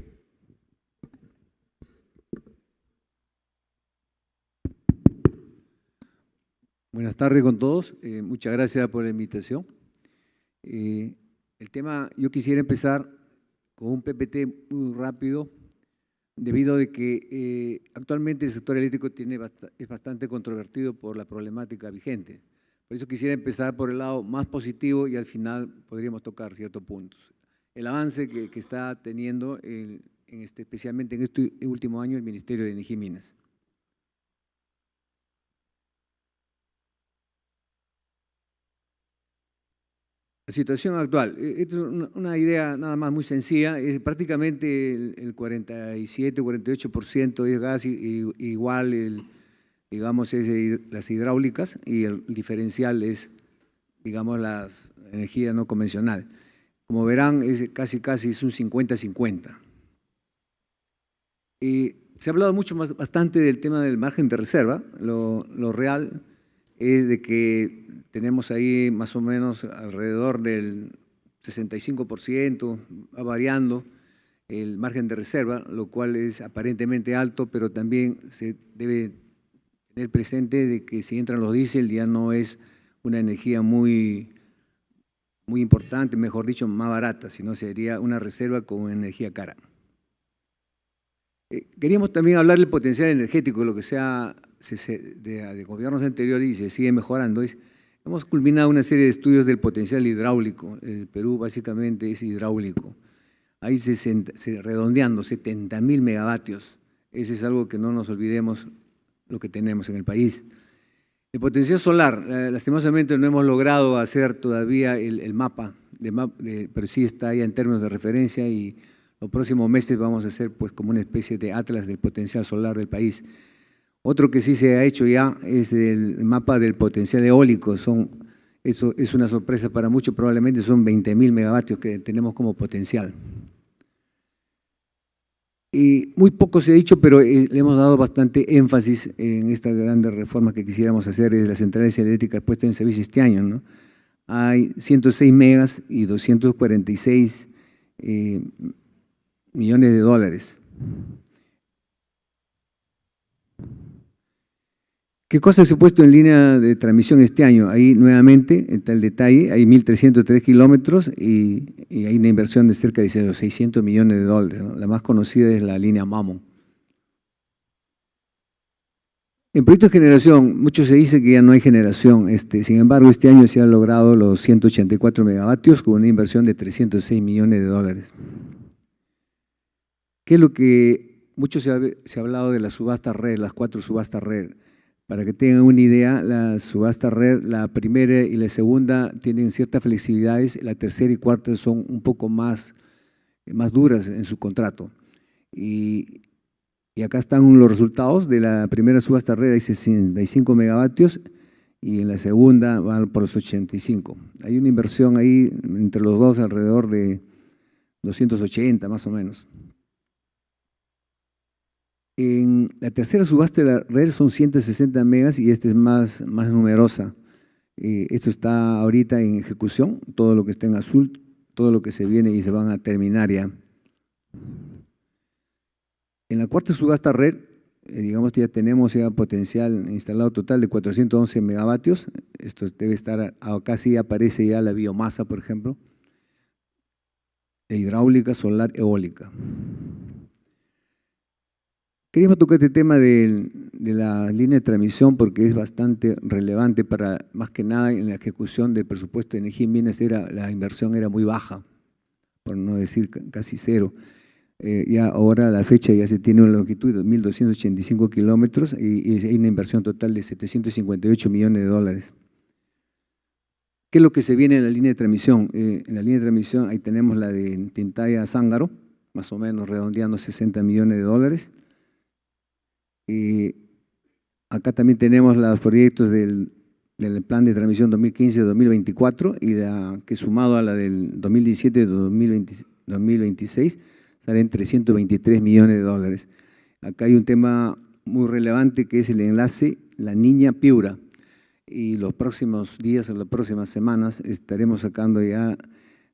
Buenas tardes con todos. Muchas gracias por la invitación. El tema, yo quisiera empezar con un PPT muy rápido, debido a que actualmente el sector eléctrico es bastante controvertido por la problemática vigente. Por eso quisiera empezar por el lado más positivo y al final podríamos tocar ciertos puntos. El avance que está teniendo, especialmente en este último año, el Ministerio de Energía y Minas. La situación actual, esto es una idea nada más muy sencilla, es prácticamente el 47, 48% es gas, igual digamos las hidráulicas, y el diferencial es, digamos, la energía no convencional. Como verán, es casi es un 50-50. Se ha hablado bastante del tema del margen de reserva. Lo real es de que tenemos ahí más o menos alrededor del 65%, va variando el margen de reserva, lo cual es aparentemente alto, pero también se debe tener presente de que si entran los diésel ya no es una energía muy importante, mejor dicho, más barata, sino sería una reserva con energía cara. Queríamos también hablar del potencial energético, lo que de gobiernos anteriores y se sigue mejorando. Hemos culminado una serie de estudios del potencial hidráulico. El Perú básicamente es hidráulico. Ahí redondeando 70.000 megavatios. Ese es algo que no nos olvidemos lo que tenemos en el país. El potencial solar, lastimosamente no hemos logrado hacer todavía el mapa, pero sí está ahí en términos de referencia y los próximos meses vamos a hacer pues como una especie de atlas del potencial solar del país. Otro que sí se ha hecho ya es el mapa del potencial eólico. Eso es una sorpresa para muchos, probablemente son 20.000 megavatios que tenemos como potencial. Y muy poco se ha dicho, pero le hemos dado bastante énfasis en esta grande reforma que quisiéramos hacer de las centrales eléctricas puestas en servicio este año, ¿no? Hay 106 megas y 246 millones de dólares. ¿Qué cosas se ha puesto en línea de transmisión este año? Ahí nuevamente, está el detalle, hay 1.303 kilómetros y hay una inversión de cerca de 600 millones de dólares, ¿no? La más conocida es la línea Mamo. En proyectos de generación, mucho se dice que ya no hay generación, sin embargo este año se han logrado los 184 megavatios con una inversión de 306 millones de dólares. ¿Qué es lo que mucho se ha hablado de la subasta red, las 4 subastas red? Para que tengan una idea, la subasta red, la primera y la segunda tienen ciertas flexibilidades, la tercera y cuarta son un poco más duras en su contrato. Y acá están los resultados de la primera subasta red, hay 65 megavatios y en la segunda van por los 85. Hay una inversión ahí entre los dos alrededor de 280 más o menos. En la tercera subasta de la red son 160 megas y esta es más numerosa. Esto está ahorita en ejecución, todo lo que está en azul, todo lo que se viene y se van a terminar ya. En la cuarta subasta red, digamos que ya tenemos ya potencial instalado total de 411 megavatios. Esto debe estar, acá sí aparece ya la biomasa, por ejemplo, hidráulica, solar, eólica. Queríamos tocar este tema de la línea de transmisión porque es bastante relevante para, más que nada, en la ejecución del presupuesto de energía en bienes, la inversión era muy baja, por no decir casi cero. Ya ahora a la fecha ya se tiene una longitud de 1.285 kilómetros y hay una inversión total de 758 millones de dólares. ¿Qué es lo que se viene en la línea de transmisión? En la línea de transmisión ahí tenemos la de Tintaya a Zángaro, más o menos redondeando 60 millones de dólares. Acá también tenemos los proyectos del plan de transmisión 2015-2024 y que sumado a la del 2017-2026 salen 323 millones de dólares. Acá hay un tema muy relevante que es el enlace La Niña-Piura y los próximos días o las próximas semanas estaremos sacando ya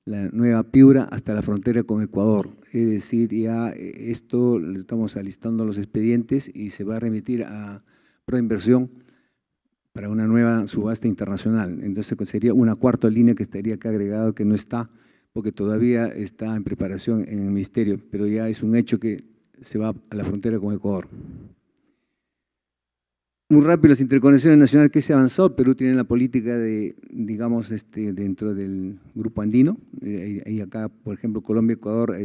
la nueva Piura hasta la frontera con Ecuador. Es decir, ya esto lo estamos alistando los expedientes y se va a remitir a Proinversión para una nueva subasta internacional. Entonces sería una cuarta línea que estaría acá agregado que no está, porque todavía está en preparación en el Ministerio, pero ya es un hecho que se va a la frontera con Ecuador. Muy rápido, las interconexiones nacionales que se ha avanzado. Perú tiene la política de, digamos, dentro del grupo andino. Y acá, por ejemplo, Colombia, Ecuador,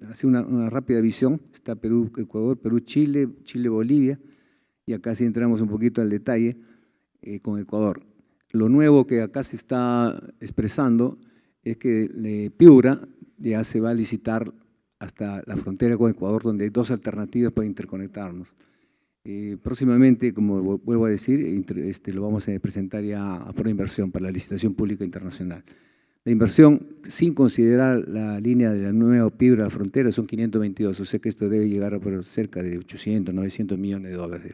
hace una rápida visión. Está Perú, Ecuador, Perú, Chile, Chile, Bolivia. Y acá sí entramos un poquito al detalle con Ecuador. Lo nuevo que acá se está expresando es que Piura ya se va a licitar hasta la frontera con Ecuador, donde hay dos alternativas para interconectarnos. Próximamente, como vuelvo a decir, lo vamos a presentar ya a Proinversión para la licitación pública internacional. La inversión, sin considerar la línea de la nueva Piura a la frontera, son 522, o sea que esto debe llegar a cerca de 800, 900 millones de dólares.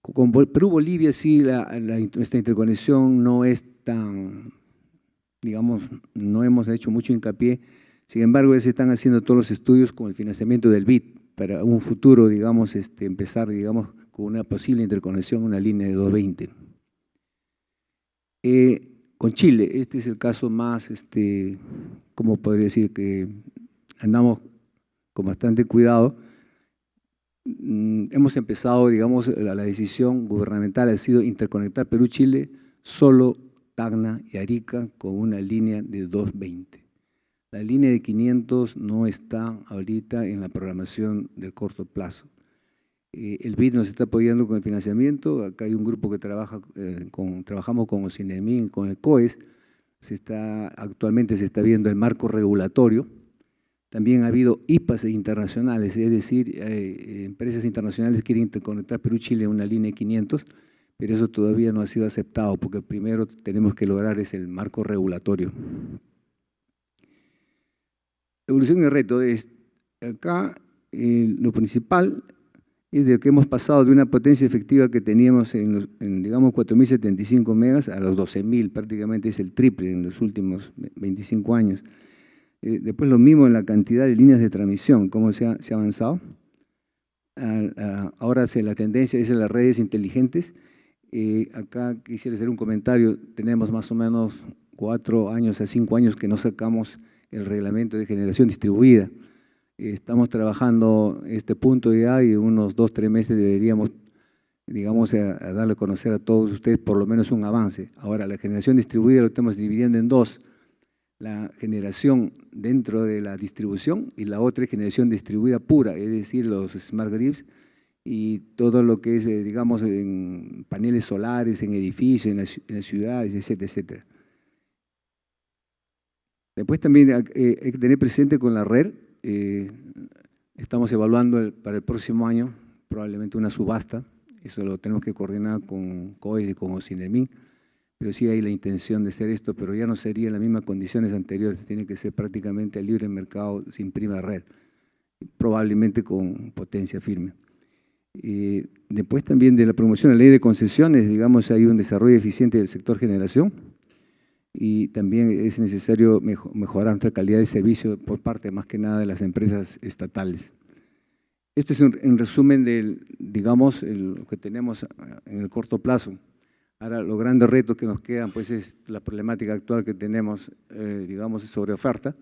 Con Perú-Bolivia sí, nuestra interconexión no es tan, digamos, no hemos hecho mucho hincapié. Sin embargo, ya se están haciendo todos los estudios con el financiamiento del BID para un futuro, digamos, empezar, digamos, con una posible interconexión, una línea de 220. Con Chile, este es el caso más, ¿cómo podría decir? Que andamos con bastante cuidado. Hemos empezado, digamos, la decisión gubernamental ha sido interconectar Perú-Chile, solo Tacna y Arica con una línea de 220. La línea de 500 no está ahorita en la programación del corto plazo. El BID nos está apoyando con el financiamiento. Acá hay un grupo que trabajamos con OCINEMIN, con el COES. Actualmente se está viendo el marco regulatorio. También ha habido IPAs internacionales, es decir, empresas internacionales quieren interconectar Perú-Chile en una línea de 500, pero eso todavía no ha sido aceptado porque primero tenemos que lograr el marco regulatorio. Evolución y reto. Acá lo principal es de que hemos pasado de una potencia efectiva que teníamos en digamos, 4.075 megas a los 12.000, prácticamente es el triple en los últimos 25 años. Después lo mismo en la cantidad de líneas de transmisión, cómo se ha avanzado. Ahora la tendencia es en las redes inteligentes. Acá quisiera hacer un comentario. Tenemos más o menos 4 años a 5 años que no sacamos el reglamento de generación distribuida. Estamos trabajando este punto ya y en unos 2 o 3 meses deberíamos, digamos, a darle a conocer a todos ustedes por lo menos un avance. Ahora, la generación distribuida lo estamos dividiendo en dos. La generación dentro de la distribución y la otra es generación distribuida pura, es decir, los smart grids y todo lo que es, digamos, en paneles solares, en edificios, en las ciudades, etcétera, etcétera. Después también hay que tener presente con la red, estamos evaluando para el próximo año probablemente una subasta, eso lo tenemos que coordinar con COES y con OCINEMIN, pero sí hay la intención de hacer esto, pero ya no sería en las mismas condiciones anteriores, tiene que ser prácticamente el libre mercado sin prima red, probablemente con potencia firme. Después también de la promoción de la ley de concesiones, digamos, hay un desarrollo eficiente del sector generación y también es necesario mejorar nuestra calidad de servicio por parte más que nada de las empresas estatales. Esto es en resumen digamos, lo que tenemos en el corto plazo. Ahora, los grandes retos que nos quedan, pues, es la problemática actual que tenemos, digamos, sobre oferta.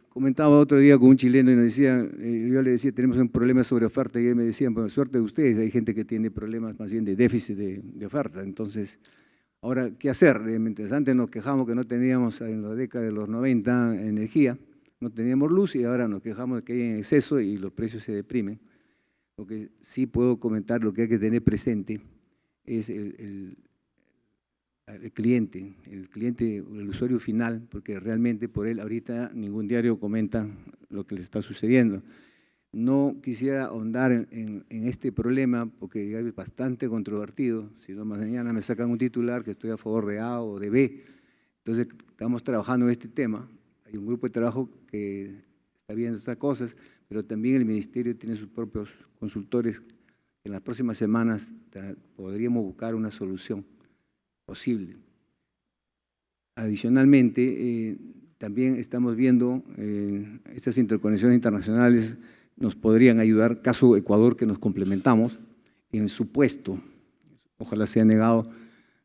Comentaba otro día con un chileno y nos decía, yo le decía, tenemos un problema sobre oferta, y él me decía, bueno, suerte de ustedes, hay gente que tiene problemas más bien de déficit de oferta. Entonces, ahora, ¿qué hacer? Mientras antes nos quejamos que no teníamos en la década de los 90 energía, no teníamos luz, y ahora nos quejamos de que hay en exceso y los precios se deprimen. Lo que sí puedo comentar, lo que hay que tener presente es el cliente, el usuario final, porque realmente por él ahorita ningún diario comenta lo que le está sucediendo. No quisiera ahondar en este problema porque es bastante controvertido, si no mañana me sacan un titular que estoy a favor de A o de B. Entonces estamos trabajando en este tema, hay un grupo de trabajo que está viendo estas cosas, pero también el Ministerio tiene sus propios consultores. En las próximas semanas podríamos buscar una solución posible. Adicionalmente, también estamos viendo estas interconexiones internacionales nos podrían ayudar, caso Ecuador que nos complementamos, en supuesto, ojalá sea negado,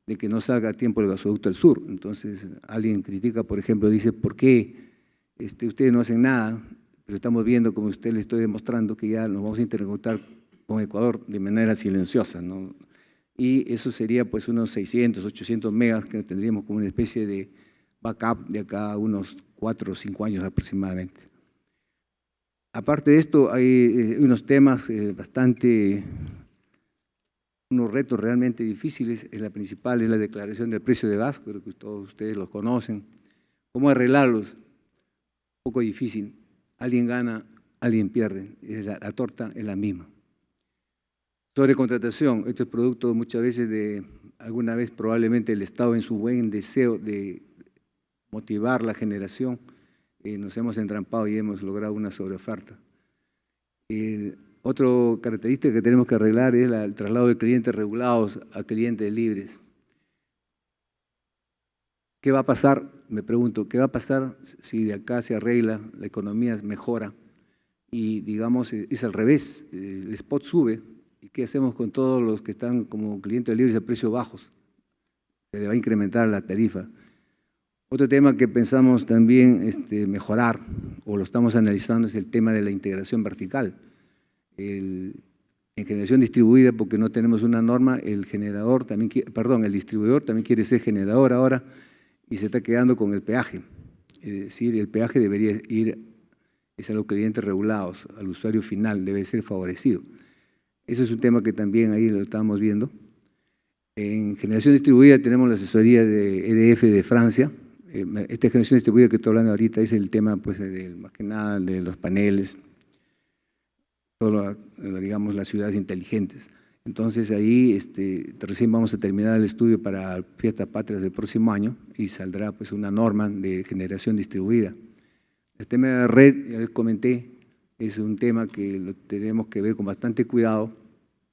de que no salga a tiempo el gasoducto del sur. Entonces, alguien critica, por ejemplo, dice, ¿por qué ustedes no hacen nada? Pero estamos viendo, como usted le estoy demostrando, que ya nos vamos a interconectar con Ecuador de manera silenciosa, ¿no? Y eso sería pues unos 600, 800 megas que tendríamos como una especie de backup de acá a unos 4 o 5 años aproximadamente. Aparte de esto, hay unos temas unos retos realmente difíciles. La principal es la declaración del precio de gas, creo que todos ustedes los conocen. ¿Cómo arreglarlos? Un poco difícil. Alguien gana, alguien pierde. La torta es la misma. Sobre contratación, esto es producto muchas veces de, alguna vez probablemente el Estado en su buen deseo de motivar la generación, nos hemos entrampado y hemos logrado una sobreoferta. Otra característica que tenemos que arreglar es el traslado de clientes regulados a clientes libres. ¿Qué va a pasar? Me pregunto, ¿qué va a pasar si de acá se arregla, la economía mejora y digamos es al revés, el spot sube? ¿Y qué hacemos con todos los que están como clientes libres a precios bajos? Se le va a incrementar la tarifa. Otro tema que pensamos también mejorar, o lo estamos analizando, es el tema de la integración vertical. En generación distribuida, porque no tenemos una norma, el distribuidor también quiere ser generador ahora y se está quedando con el peaje. Es decir, el peaje debería ir a los clientes regulados, al usuario final, debe ser favorecido. Eso es un tema que también ahí lo estamos viendo. En generación distribuida tenemos la asesoría de EDF de Francia. Esta generación distribuida que estoy hablando ahorita es el tema, pues, más que nada de los paneles, digamos, las ciudades inteligentes. Entonces ahí recién vamos a terminar el estudio para Fiestas Patrias del próximo año y saldrá pues una norma de generación distribuida. El tema de red, ya les comenté, es un tema que lo tenemos que ver con bastante cuidado,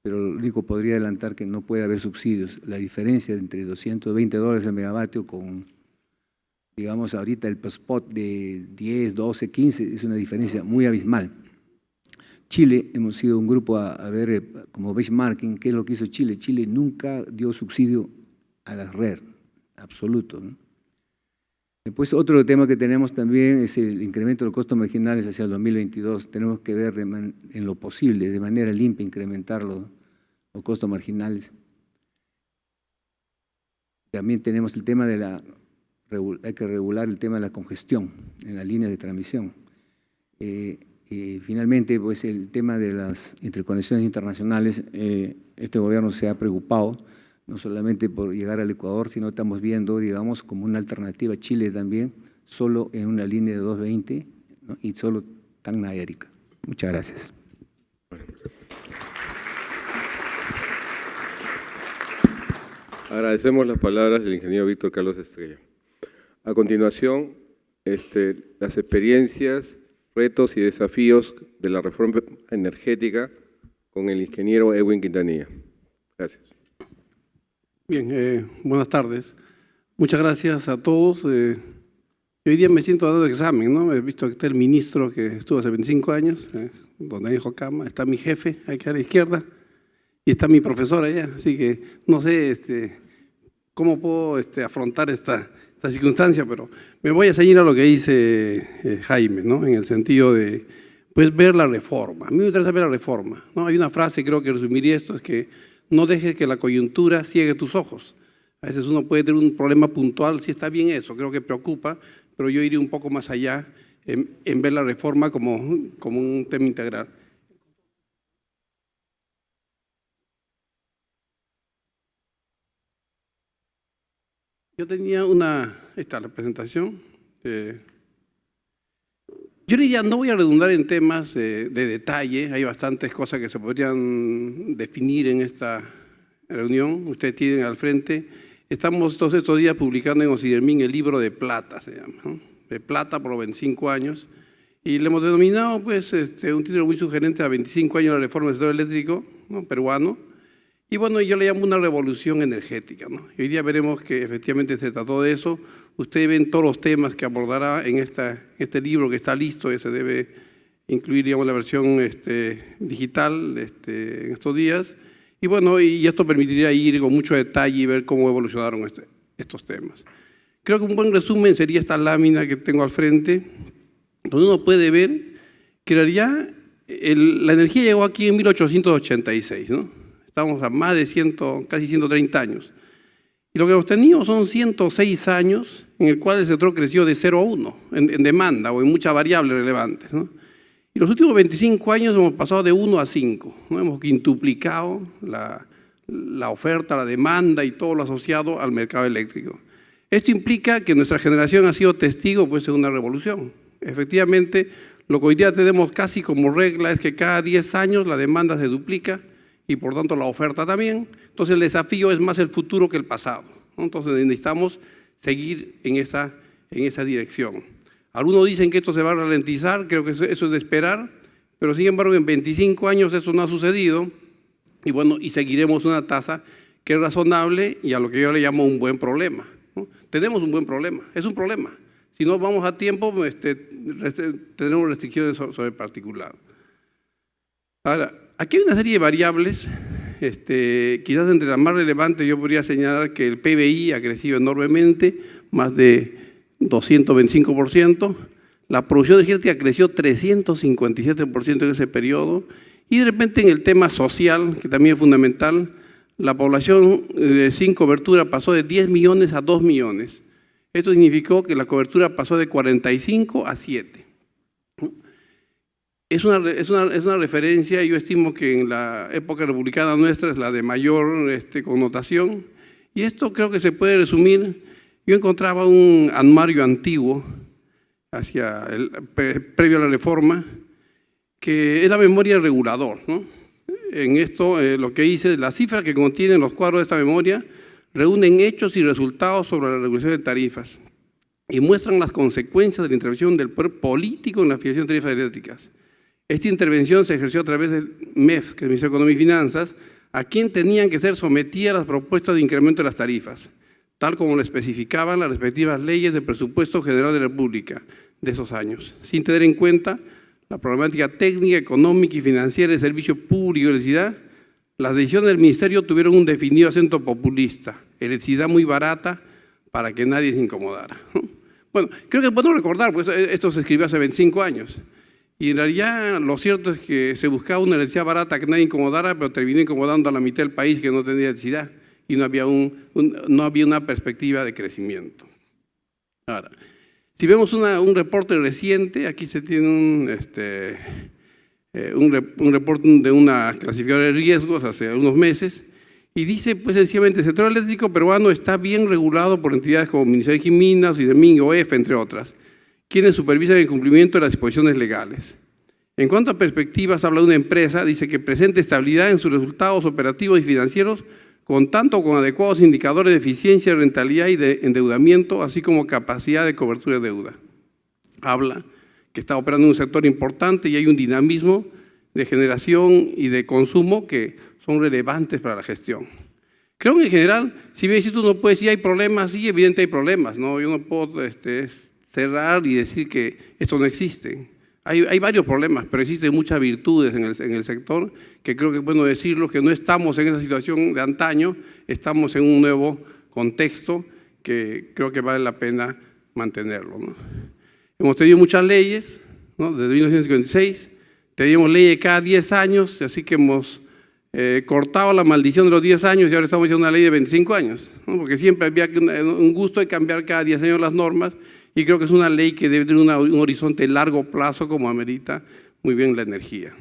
pero lo único podría adelantar que no puede haber subsidios. La diferencia entre $220 el megavatio con, digamos, ahorita el spot de 10, 12, 15, es una diferencia muy abismal. Chile, hemos sido un grupo a ver como benchmarking, ¿qué es lo que hizo Chile? Chile nunca dio subsidio a la red, absoluto, ¿no? Después, otro tema que tenemos también es el incremento de los costos marginales hacia el 2022. Tenemos que ver en lo posible, de manera limpia, incrementar los costos marginales. También tenemos el tema de hay que regular el tema de la congestión en las líneas de transmisión. Y finalmente, pues el tema de las interconexiones internacionales, este gobierno se ha preocupado no solamente por llegar al Ecuador, sino estamos viendo, digamos, como una alternativa a Chile también, solo en una línea de 220, ¿no? Y solo Tacna y Arica. Muchas gracias. Agradecemos las palabras del ingeniero Víctor Carlos Estrella. A continuación, las experiencias, retos y desafíos de la reforma energética con el ingeniero Edwin Quintanilla. Gracias. Bien, buenas tardes. Muchas gracias a todos. Hoy día me siento dando examen, ¿no? He visto que está el ministro que estuvo hace 25 años, don Daniel Jocama, está mi jefe aquí a la izquierda y está mi profesor allá, así que no sé cómo puedo afrontar esta circunstancia, pero me voy a seguir a lo que dice Jaime, ¿no? En el sentido de pues, ver la reforma. A mí me interesa ver la reforma, ¿no? Hay una frase, creo que resumiría esto, es que no dejes que la coyuntura ciegue tus ojos. A veces uno puede tener un problema puntual, si está bien eso, creo que preocupa, pero yo iría un poco más allá en ver la reforma como un tema integral. Yo tenía esta es la presentación. Yo diría, no voy a redundar en temas de detalle, hay bastantes cosas que se podrían definir en esta reunión. Ustedes tienen al frente, estamos todos estos días publicando en Ocidermin el libro de plata, se llama, ¿no? De plata por los 25 años, y le hemos denominado pues, un título muy sugerente a 25 años de la reforma del sector eléctrico, ¿no? Peruano. Y bueno, yo le llamo una revolución energética, ¿no? Y hoy día veremos que efectivamente se trató de eso. Ustedes ven todos los temas que abordará en este libro que está listo, y se debe incluir, digamos, la versión digital en estos días. Y bueno, y esto permitiría ir con mucho detalle y ver cómo evolucionaron estos temas. Creo que un buen resumen sería esta lámina que tengo al frente, donde uno puede ver que en realidad la energía llegó aquí en 1886, ¿no? Estamos a más de casi 130 años. Y lo que hemos tenido son 106 años en el cual el sector creció de 0 a 1 en demanda o en muchas variables relevantes, ¿no? Y los últimos 25 años hemos pasado de 1 a 5, ¿no? Hemos quintuplicado la oferta, la demanda y todo lo asociado al mercado eléctrico. Esto implica que nuestra generación ha sido testigo pues, de una revolución. Efectivamente, lo que hoy día tenemos casi como regla es que cada 10 años la demanda se duplica y por tanto la oferta también. Entonces el desafío es más el futuro que el pasado, ¿no? Entonces necesitamos seguir en esa dirección. Algunos dicen que esto se va a ralentizar, creo que eso es de esperar, pero sin embargo en 25 años eso no ha sucedido y bueno, y seguiremos una tasa que es razonable y a lo que yo le llamo un buen problema, ¿no? Tenemos un buen problema, es un problema. Si no vamos a tiempo, tenemos restricciones sobre el particular. Ahora, aquí hay una serie de variables, quizás entre las más relevantes yo podría señalar que el PBI ha crecido enormemente, más de 225%, la producción energética creció 357% en ese periodo, y de repente en el tema social, que también es fundamental, la población sin cobertura pasó de 10 millones a 2 millones. Esto significó que la cobertura pasó de 45 a 7. Es una referencia, yo estimo que en la época republicana nuestra es la de mayor connotación, y esto creo que se puede resumir. Yo encontraba un anuario antiguo, previo a la reforma, que es la memoria del regulador, ¿no? En esto lo que dice, las cifras que contienen los cuadros de esta memoria reúnen hechos y resultados sobre la regulación de tarifas y muestran las consecuencias de la intervención del poder político en la fijación de tarifas eléctricas. Esta intervención se ejerció a través del MEF, que es el Ministerio de Economía y Finanzas, a quien tenían que ser sometidas las propuestas de incremento de las tarifas, tal como lo especificaban las respectivas leyes del presupuesto general de la República de esos años, sin tener en cuenta la problemática técnica, económica y financiera del servicio público de electricidad. Las decisiones del Ministerio tuvieron un definido acento populista, electricidad muy barata para que nadie se incomodara. Bueno, creo que es bueno recordar, pues esto se escribió hace 25 años, y en realidad lo cierto es que se buscaba una electricidad barata que nadie incomodara, pero terminó incomodando a la mitad del país que no tenía electricidad, y no había una perspectiva de crecimiento. Ahora, si vemos un reporte reciente, aquí se tiene un reporte de una clasificadora de riesgos hace unos meses, y dice, pues sencillamente, el sector eléctrico peruano está bien regulado por entidades como Ministerio de Minas, IDEMIN, OEF, entre otras, quienes supervisan el cumplimiento de las disposiciones legales. En cuanto a perspectivas, habla de una empresa, dice que presenta estabilidad en sus resultados operativos y financieros, contando con adecuados indicadores de eficiencia, rentabilidad y de endeudamiento, así como capacidad de cobertura de deuda. Habla que está operando en un sector importante y hay un dinamismo de generación y de consumo que son relevantes para la gestión. Creo que en general, si bien tú no puedes decir hay problemas, sí, evidente hay problemas, ¿no? Yo no puedo cerrar y decir que esto no existe. Hay varios problemas, pero existen muchas virtudes en el sector, que creo que es bueno decirlo, que no estamos en esa situación de antaño, estamos en un nuevo contexto que creo que vale la pena mantenerlo, ¿no? Hemos tenido muchas leyes, ¿no? Desde 1956, teníamos leyes cada 10 años, así que hemos cortado la maldición de los 10 años y ahora estamos haciendo una ley de 25 años, ¿no? Porque siempre había un gusto de cambiar cada 10 años las normas y creo que es una ley que debe tener un horizonte largo plazo como amerita muy bien la energía.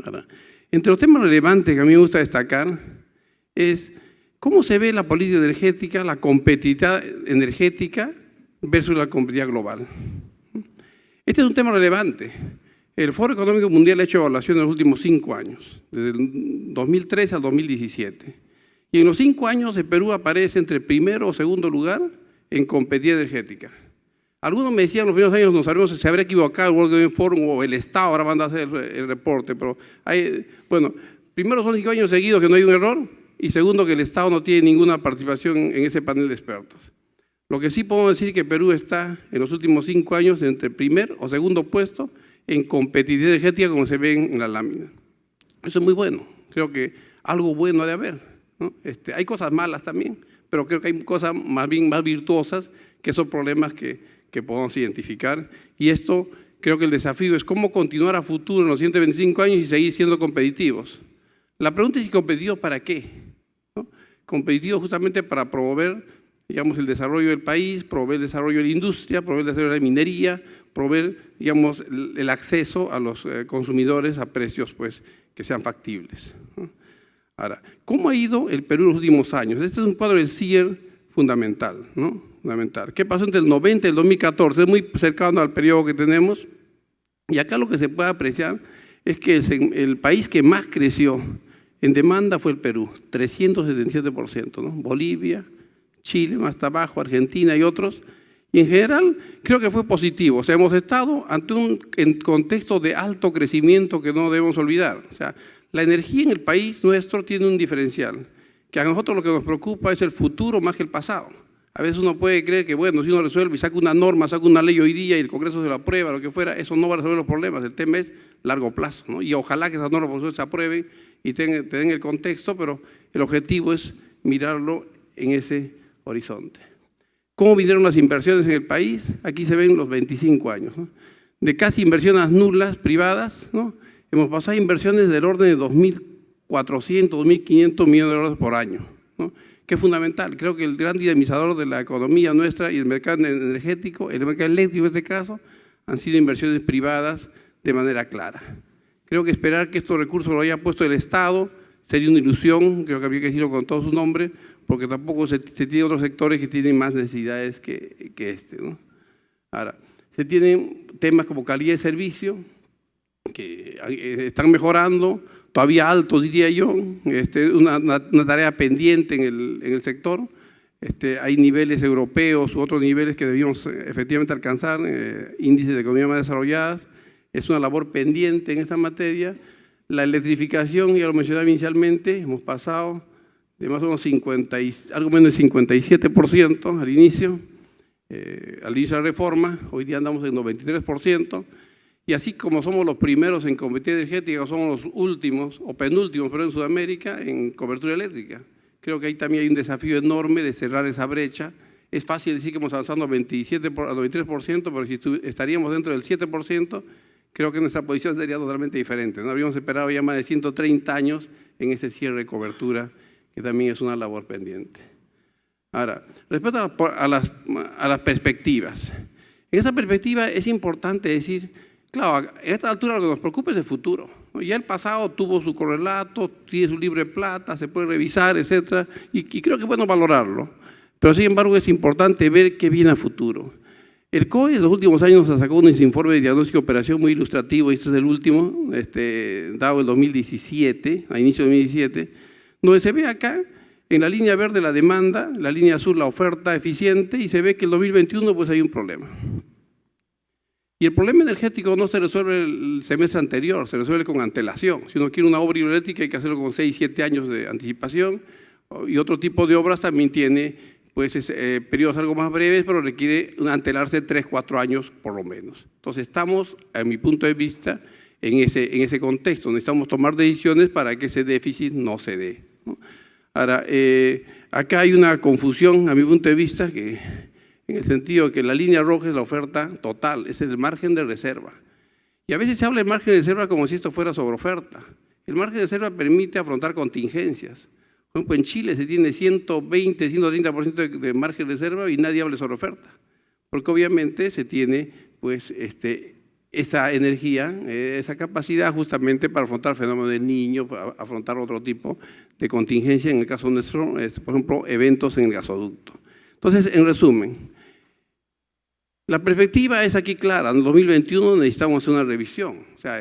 Ahora, entre los temas relevantes que a mí me gusta destacar es cómo se ve la política energética, la competitividad energética versus la competitividad global. Este es un tema relevante. El Foro Económico Mundial ha hecho evaluación en los últimos 5 años, desde el 2013 al 2017. Y en los 5 años el Perú aparece entre primero o segundo lugar en competitividad energética. Algunos me decían en los primeros años, no sabemos si se habrá equivocado el World Economic Forum o el Estado ahora manda a hacer el reporte, pero bueno, primero son 5 años seguidos que no hay un error y segundo que el Estado no tiene ninguna participación en ese panel de expertos. Lo que sí podemos decir es que Perú está en los últimos 5 años entre primer o segundo puesto en competitividad energética como se ve en la lámina. Eso es muy bueno, creo que algo bueno ha de haber, ¿no? Hay cosas malas también, pero creo que hay cosas más bien más virtuosas que esos problemas que podemos identificar y esto creo que el desafío es cómo continuar a futuro en los siguientes 25 años y seguir siendo competitivos. La pregunta es: ¿competitivos para qué? ¿No? Competitivos justamente para promover, digamos, el desarrollo del país, promover el desarrollo de la industria, promover el desarrollo de la minería, promover, digamos, el acceso a los consumidores a precios pues, que sean factibles, ¿no? Ahora, ¿cómo ha ido el Perú en los últimos años? Este es un cuadro del CIER fundamental, ¿no? Fundamental. ¿Qué pasó entre el 90 y el 2014? Es muy cercano al periodo que tenemos. Y acá lo que se puede apreciar es que el país que más creció en demanda fue el Perú, 377%, ¿no? Bolivia, Chile más abajo, Argentina y otros. Y en general creo que fue positivo. O sea, hemos estado ante un contexto de alto crecimiento que no debemos olvidar. O sea, la energía en el país nuestro tiene un diferencial, que a nosotros lo que nos preocupa es el futuro más que el pasado. A veces uno puede creer que, bueno, si uno resuelve y saca una norma, saca una ley hoy día y el Congreso se la aprueba, lo que fuera, eso no va a resolver los problemas. El tema es largo plazo, ¿no? Y ojalá que esas normas se aprueben y te den el contexto, pero el objetivo es mirarlo en ese horizonte. ¿Cómo vinieron las inversiones en el país? Aquí se ven los 25 años, ¿no? De casi inversiones nulas privadas, ¿no? Hemos pasado a inversiones del orden de 2.400, 2.500 millones de dólares por año, ¿no? Que es fundamental. Creo que el gran dinamizador de la economía nuestra y el mercado energético, el mercado eléctrico en este caso, han sido inversiones privadas de manera clara. Creo que esperar que estos recursos lo haya puesto el Estado sería una ilusión, creo que habría que decirlo con todo su nombre, porque tampoco se tienen otros sectores que tienen más necesidades que este, ¿no? Ahora, se tienen temas como calidad de servicio, que están mejorando, todavía altos diría yo, una tarea pendiente en el sector. Hay niveles europeos u otros niveles que debíamos efectivamente alcanzar, índices de economía más desarrolladas. Es una labor pendiente en esta materia. La electrificación, ya lo mencionaba inicialmente, hemos pasado de más o menos algo menos del 57% al inicio de la reforma, hoy día andamos en 93%, y así como somos los primeros en competitividad energética, somos los últimos o penúltimos, pero en Sudamérica, en cobertura eléctrica. Creo que ahí también hay un desafío enorme de cerrar esa brecha. Es fácil decir que hemos avanzado al 93%, pero si estaríamos dentro del 7%, creo que nuestra posición sería totalmente diferente, ¿no? Habríamos esperado ya más de 130 años en ese cierre de cobertura, que también es una labor pendiente. Ahora, respecto a las perspectivas. En esa perspectiva es importante decir, claro, a esta altura lo que nos preocupa es el futuro, ¿no? Ya el pasado tuvo su correlato, tiene su libro de plata, se puede revisar, etcétera, y creo que es bueno valorarlo. Pero sin embargo es importante ver qué viene a futuro. El COE en los últimos años ha sacado un informe de diagnóstico de operación muy ilustrativo, y este es el último, dado el 2017, a inicio de 2017, donde se ve acá, en la línea verde la demanda, la línea azul la oferta eficiente, y se ve que en el 2021 pues hay un problema. Y el problema energético no se resuelve el semestre anterior, se resuelve con antelación. Si uno quiere una obra hidroeléctrica hay que hacerlo con 6, 7 años de anticipación, y otro tipo de obras también tiene pues, periodos algo más breves, pero requiere antelarse 3, 4 años por lo menos. Entonces estamos, a mi punto de vista, en ese contexto. Necesitamos tomar decisiones para que ese déficit no se dé, ¿no? Ahora, acá hay una confusión, a mi punto de vista, que en el sentido que la línea roja es la oferta total, es el margen de reserva. Y a veces se habla de margen de reserva como si esto fuera sobre oferta. El margen de reserva permite afrontar contingencias. Por ejemplo, en Chile se tiene 120, 130% de margen de reserva y nadie habla sobre oferta. Porque obviamente se tiene pues, esa energía, esa capacidad justamente para afrontar fenómenos del niño, para afrontar otro tipo de contingencia, en el caso nuestro, por ejemplo, eventos en el gasoducto. Entonces, en resumen, la perspectiva es aquí clara. En 2021 necesitamos hacer una revisión. O sea,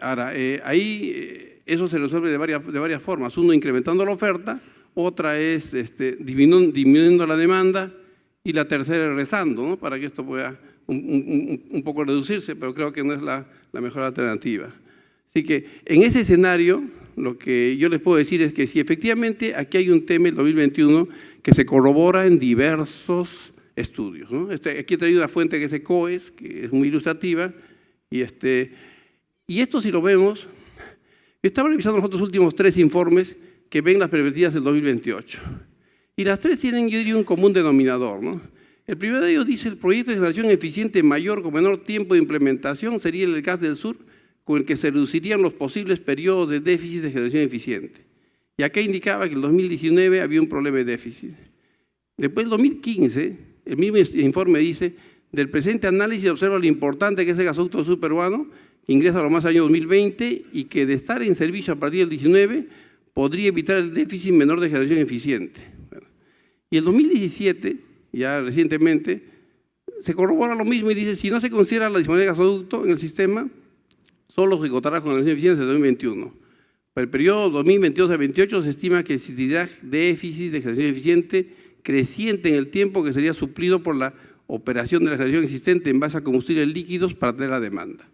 ahora, ahí eso se resuelve de varias formas. Uno, incrementando la oferta, otra es disminuyendo la demanda y la tercera es rezando, ¿no? Para que esto pueda un poco reducirse, pero creo que no es la mejor alternativa. Así que en ese escenario, lo que yo les puedo decir es que si efectivamente aquí hay un tema, el 2021, que se corrobora en diversos estudios, ¿no? Aquí he traído una fuente que es COES, que es muy ilustrativa, y esto si lo vemos, yo estaba revisando los otros últimos 3 informes que ven las perspectivas del 2028, y las 3 tienen, yo diría, un común denominador, ¿no? El primero de ellos dice: el proyecto de generación eficiente mayor con menor tiempo de implementación sería el gas del sur, con el que se reducirían los posibles periodos de déficit de generación eficiente. Y acá indicaba que en el 2019 había un problema de déficit. Después, en 2015, el mismo informe dice: del presente análisis observa lo importante que es el gasoducto sur peruano, que ingresa a lo más año 2020 y que de estar en servicio a partir del 19 podría evitar el déficit menor de generación eficiente. Bueno, y el 2017, ya recientemente, se corrobora lo mismo y dice: si no se considera la disponibilidad de gasoducto en el sistema, solo se contará con generación eficiente en 2021. Para el periodo 2022 a 2028 se estima que existirá déficit de generación eficiente creciente en el tiempo, que sería suplido por la operación de la generación existente en base a combustibles líquidos para atender la demanda.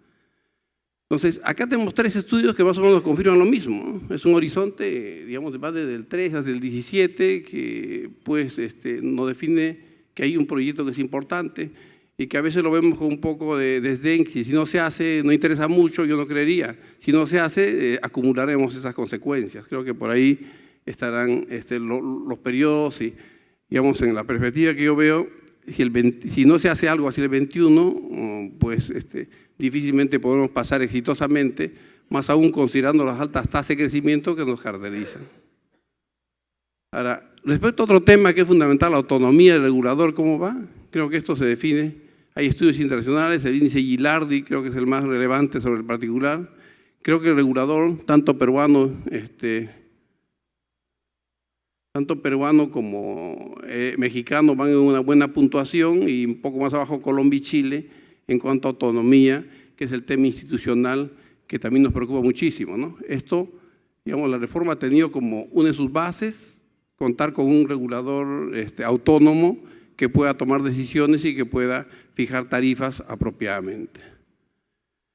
Entonces, acá tenemos 3 estudios que más o menos confirman lo mismo, ¿no? Es un horizonte, digamos, va desde el 3 hasta el 17, que pues nos define que hay un proyecto que es importante y que a veces lo vemos con un poco de desdén, que si no se hace no interesa mucho, yo no creería. Si no se hace, acumularemos esas consecuencias. Creo que por ahí estarán los periodos y, digamos, en la perspectiva que yo veo, si no se hace algo hacia el 21, pues difícilmente podemos pasar exitosamente, más aún considerando las altas tasas de crecimiento que nos caracterizan. Ahora, respecto a otro tema que es fundamental, la autonomía del regulador, ¿cómo va? Creo que esto se define. Hay estudios internacionales, el índice Gilardi creo que es el más relevante sobre el particular. Creo que el regulador, tanto peruano como mexicano, van en una buena puntuación, y un poco más abajo Colombia y Chile en cuanto a autonomía, que es el tema institucional que también nos preocupa muchísimo, ¿no? Esto, digamos, la reforma ha tenido como una de sus bases contar con un regulador autónomo que pueda tomar decisiones y que pueda fijar tarifas apropiadamente.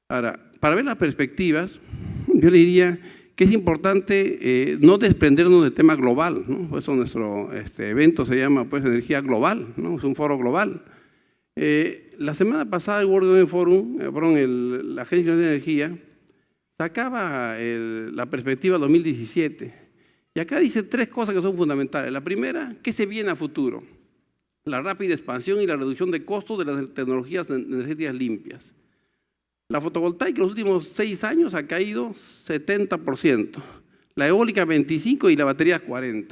Ahora, para ver las perspectivas, yo le diría que es importante no desprendernos del tema global, ¿no? Por eso nuestro evento se llama pues Energía Global, ¿no? Es un foro global. La semana pasada el World Economic Forum, la Agencia de Energía, sacaba la perspectiva 2017. Y acá dice 3 cosas que son fundamentales. La primera, ¿qué se viene a futuro? La rápida expansión y la reducción de costos de las tecnologías energéticas limpias. La fotovoltaica en los últimos 6 años ha caído 70%, la eólica 25% y la batería 40%.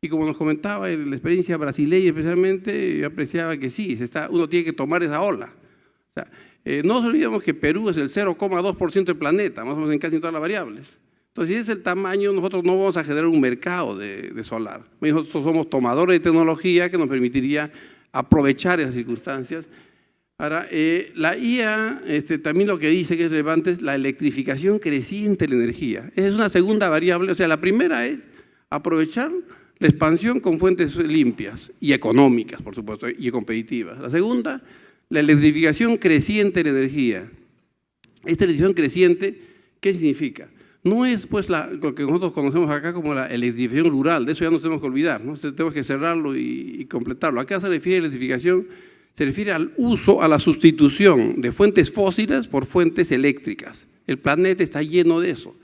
Y como nos comentaba en la experiencia brasileña especialmente, yo apreciaba que sí, uno tiene que tomar esa ola. O sea, no nos olvidemos que Perú es el 0,2% del planeta, más o menos en casi todas las variables. Entonces, si es el tamaño, nosotros no vamos a generar un mercado de solar. Nosotros somos tomadores de tecnología que nos permitiría aprovechar esas circunstancias. Ahora, la IA también lo que dice que es relevante es la electrificación creciente de la energía. Esa es una segunda variable. O sea, la primera es aprovechar la expansión con fuentes limpias y económicas, por supuesto, y competitivas. La segunda, la electrificación creciente de la energía. Esta electrificación creciente, ¿qué significa? No es pues lo que nosotros conocemos acá como la electrificación rural, de eso ya nos tenemos que olvidar, ¿no? Tenemos que cerrarlo y completarlo. Acá se refiere a electrificación, se refiere al uso, a la sustitución de fuentes fósiles por fuentes eléctricas. El planeta está lleno de eso.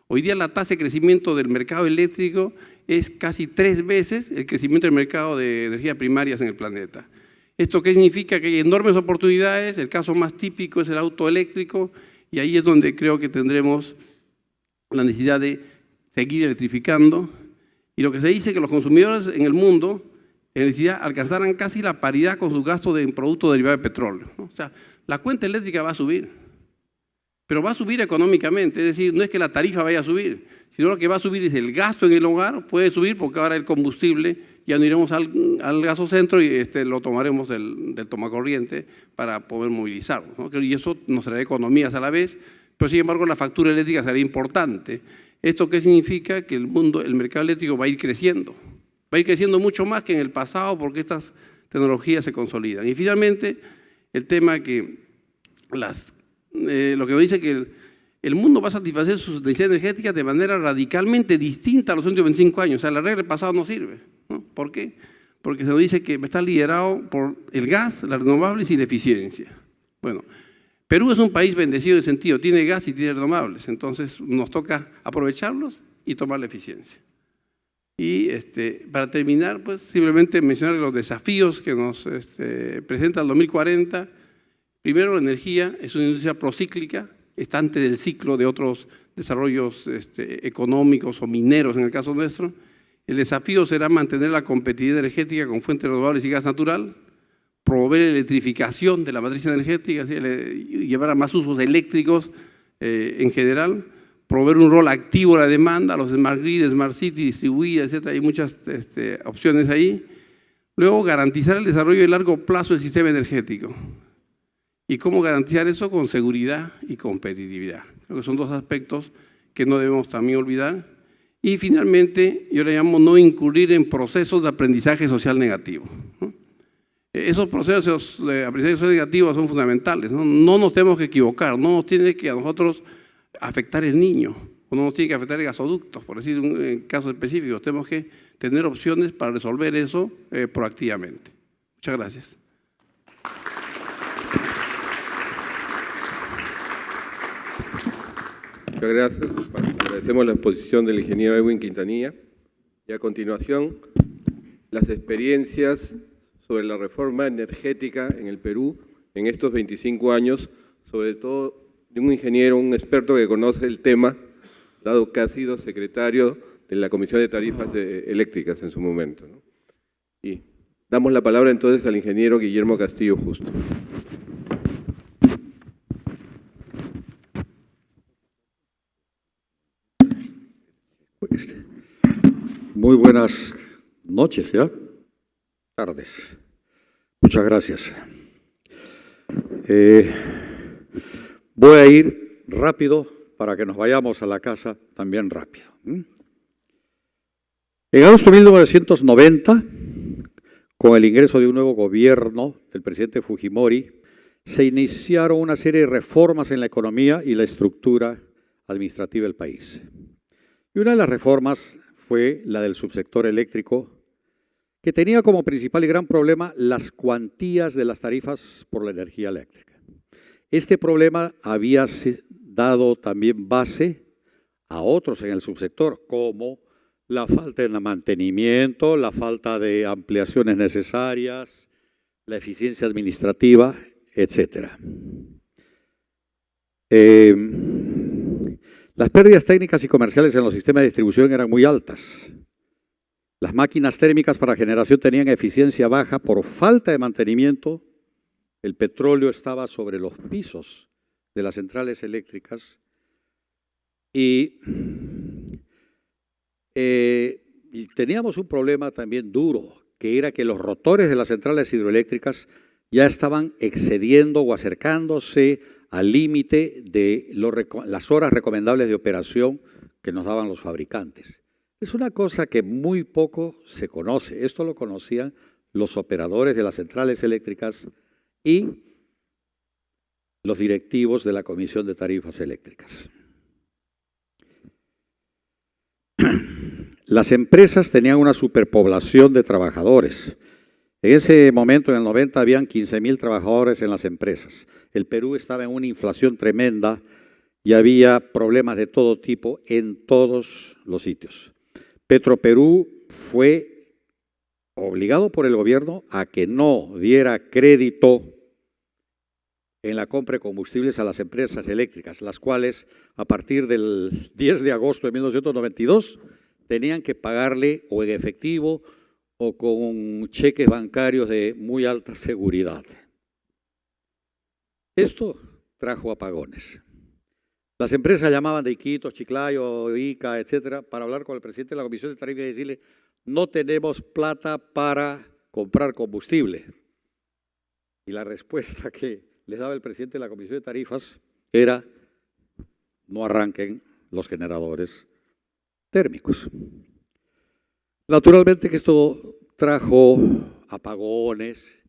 Hoy día la tasa de crecimiento del mercado eléctrico es casi 3 veces el crecimiento del mercado de energías primarias en el planeta. ¿Esto qué significa? Que hay enormes oportunidades, el caso más típico es el auto eléctrico, y ahí es donde creo que tendremos la necesidad de seguir electrificando. Y lo que se dice es que los consumidores en el mundo en electricidad alcanzarán casi la paridad con sus gastos de productos derivados de petróleo, ¿no? O sea, la cuenta eléctrica va a subir, pero va a subir económicamente, es decir, no es que la tarifa vaya a subir, sino lo que va a subir es el gasto en el hogar, puede subir porque ahora el combustible, ya no iremos al gasocentro y lo tomaremos del tomacorriente para poder movilizarlo, ¿no? Y eso nos traerá economías a la vez, pero sin embargo la factura eléctrica será importante. ¿Esto qué significa? Que el mercado eléctrico va a ir creciendo mucho más que en el pasado porque estas tecnologías se consolidan. Y finalmente, el tema que lo que nos dice que el mundo va a satisfacer sus necesidades energéticas de manera radicalmente distinta a los últimos 25 años. O sea, la regla del pasado no sirve, ¿no? ¿Por qué? Porque se nos dice que está liderado por el gas, las renovables y la eficiencia. Bueno, Perú es un país bendecido en ese sentido, tiene gas y tiene renovables, entonces nos toca aprovecharlos y tomar la eficiencia. Y para terminar, pues simplemente mencionar los desafíos que nos presenta el 2040. Primero, la energía es una industria procíclica, está antes del ciclo de otros desarrollos económicos o mineros en el caso nuestro. El desafío será mantener la competitividad energética con fuentes renovables y gas natural, promover la electrificación de la matriz energética, ¿sí? Llevar a más usos eléctricos en general, promover un rol activo a la demanda, los smart grid, smart city, distribuidas, etc. Hay muchas opciones ahí. Luego, garantizar el desarrollo de largo plazo del sistema energético. ¿Y cómo garantizar eso? Con seguridad y competitividad. Creo que son dos aspectos que no debemos también olvidar. Y finalmente, yo le llamo no incurrir en procesos de aprendizaje social negativo, ¿no? Esos procesos de aprendizaje social negativo son fundamentales, ¿no? No nos tenemos que equivocar, no nos tiene que a nosotros afectar el niño, o no nos tiene que afectar el gasoducto, por decir un caso específico. Tenemos que tener opciones para resolver eso proactivamente. Muchas gracias. Muchas gracias. Agradecemos la exposición del ingeniero Edwin Quintanilla. Y a continuación, las experiencias sobre la reforma energética en el Perú en estos 25 años, sobre todo de un ingeniero, un experto que conoce el tema, dado que ha sido secretario de la Comisión de Tarifas Eléctricas en su momento, ¿no? Y damos la palabra entonces al ingeniero Guillermo Castillo Justo. Muy buenas noches, ¿ya? Tardes. Muchas gracias. Voy a ir rápido para que nos vayamos a la casa también rápido. En agosto de 1990, con el ingreso de un nuevo gobierno del presidente Fujimori, se iniciaron una serie de reformas en la economía y la estructura administrativa del país. Y una de las reformas fue la del subsector eléctrico, que tenía como principal y gran problema las cuantías de las tarifas por la energía eléctrica. Este problema había dado también base a otros en el subsector, como la falta de mantenimiento, la falta de ampliaciones necesarias, la eficiencia administrativa, etc. Las pérdidas técnicas y comerciales en los sistemas de distribución eran muy altas. Las máquinas térmicas para generación tenían eficiencia baja por falta de mantenimiento. El petróleo estaba sobre los pisos de las centrales eléctricas y teníamos un problema también duro, que era que los rotores de las centrales hidroeléctricas ya estaban excediendo o acercándose al límite de las horas recomendables de operación que nos daban los fabricantes. Es una cosa que muy poco se conoce. Esto lo conocían los operadores de las centrales eléctricas y los directivos de la Comisión de Tarifas Eléctricas. Las empresas tenían una superpoblación de trabajadores. En ese momento, en el 90, habían 15.000 trabajadores en las empresas. El Perú estaba en una inflación tremenda y había problemas de todo tipo en todos los sitios. Petroperú fue obligado por el gobierno a que no diera crédito en la compra de combustibles a las empresas eléctricas, las cuales a partir del 10 de agosto de 1992 tenían que pagarle o en efectivo o con cheques bancarios de muy alta seguridad. Esto trajo apagones. Las empresas llamaban de Iquitos, Chiclayo, Ica, etcétera, para hablar con el presidente de la Comisión de Tarifas y decirle: no tenemos plata para comprar combustible. Y la respuesta que les daba el presidente de la Comisión de Tarifas era: no arranquen los generadores térmicos. Naturalmente que esto trajo apagones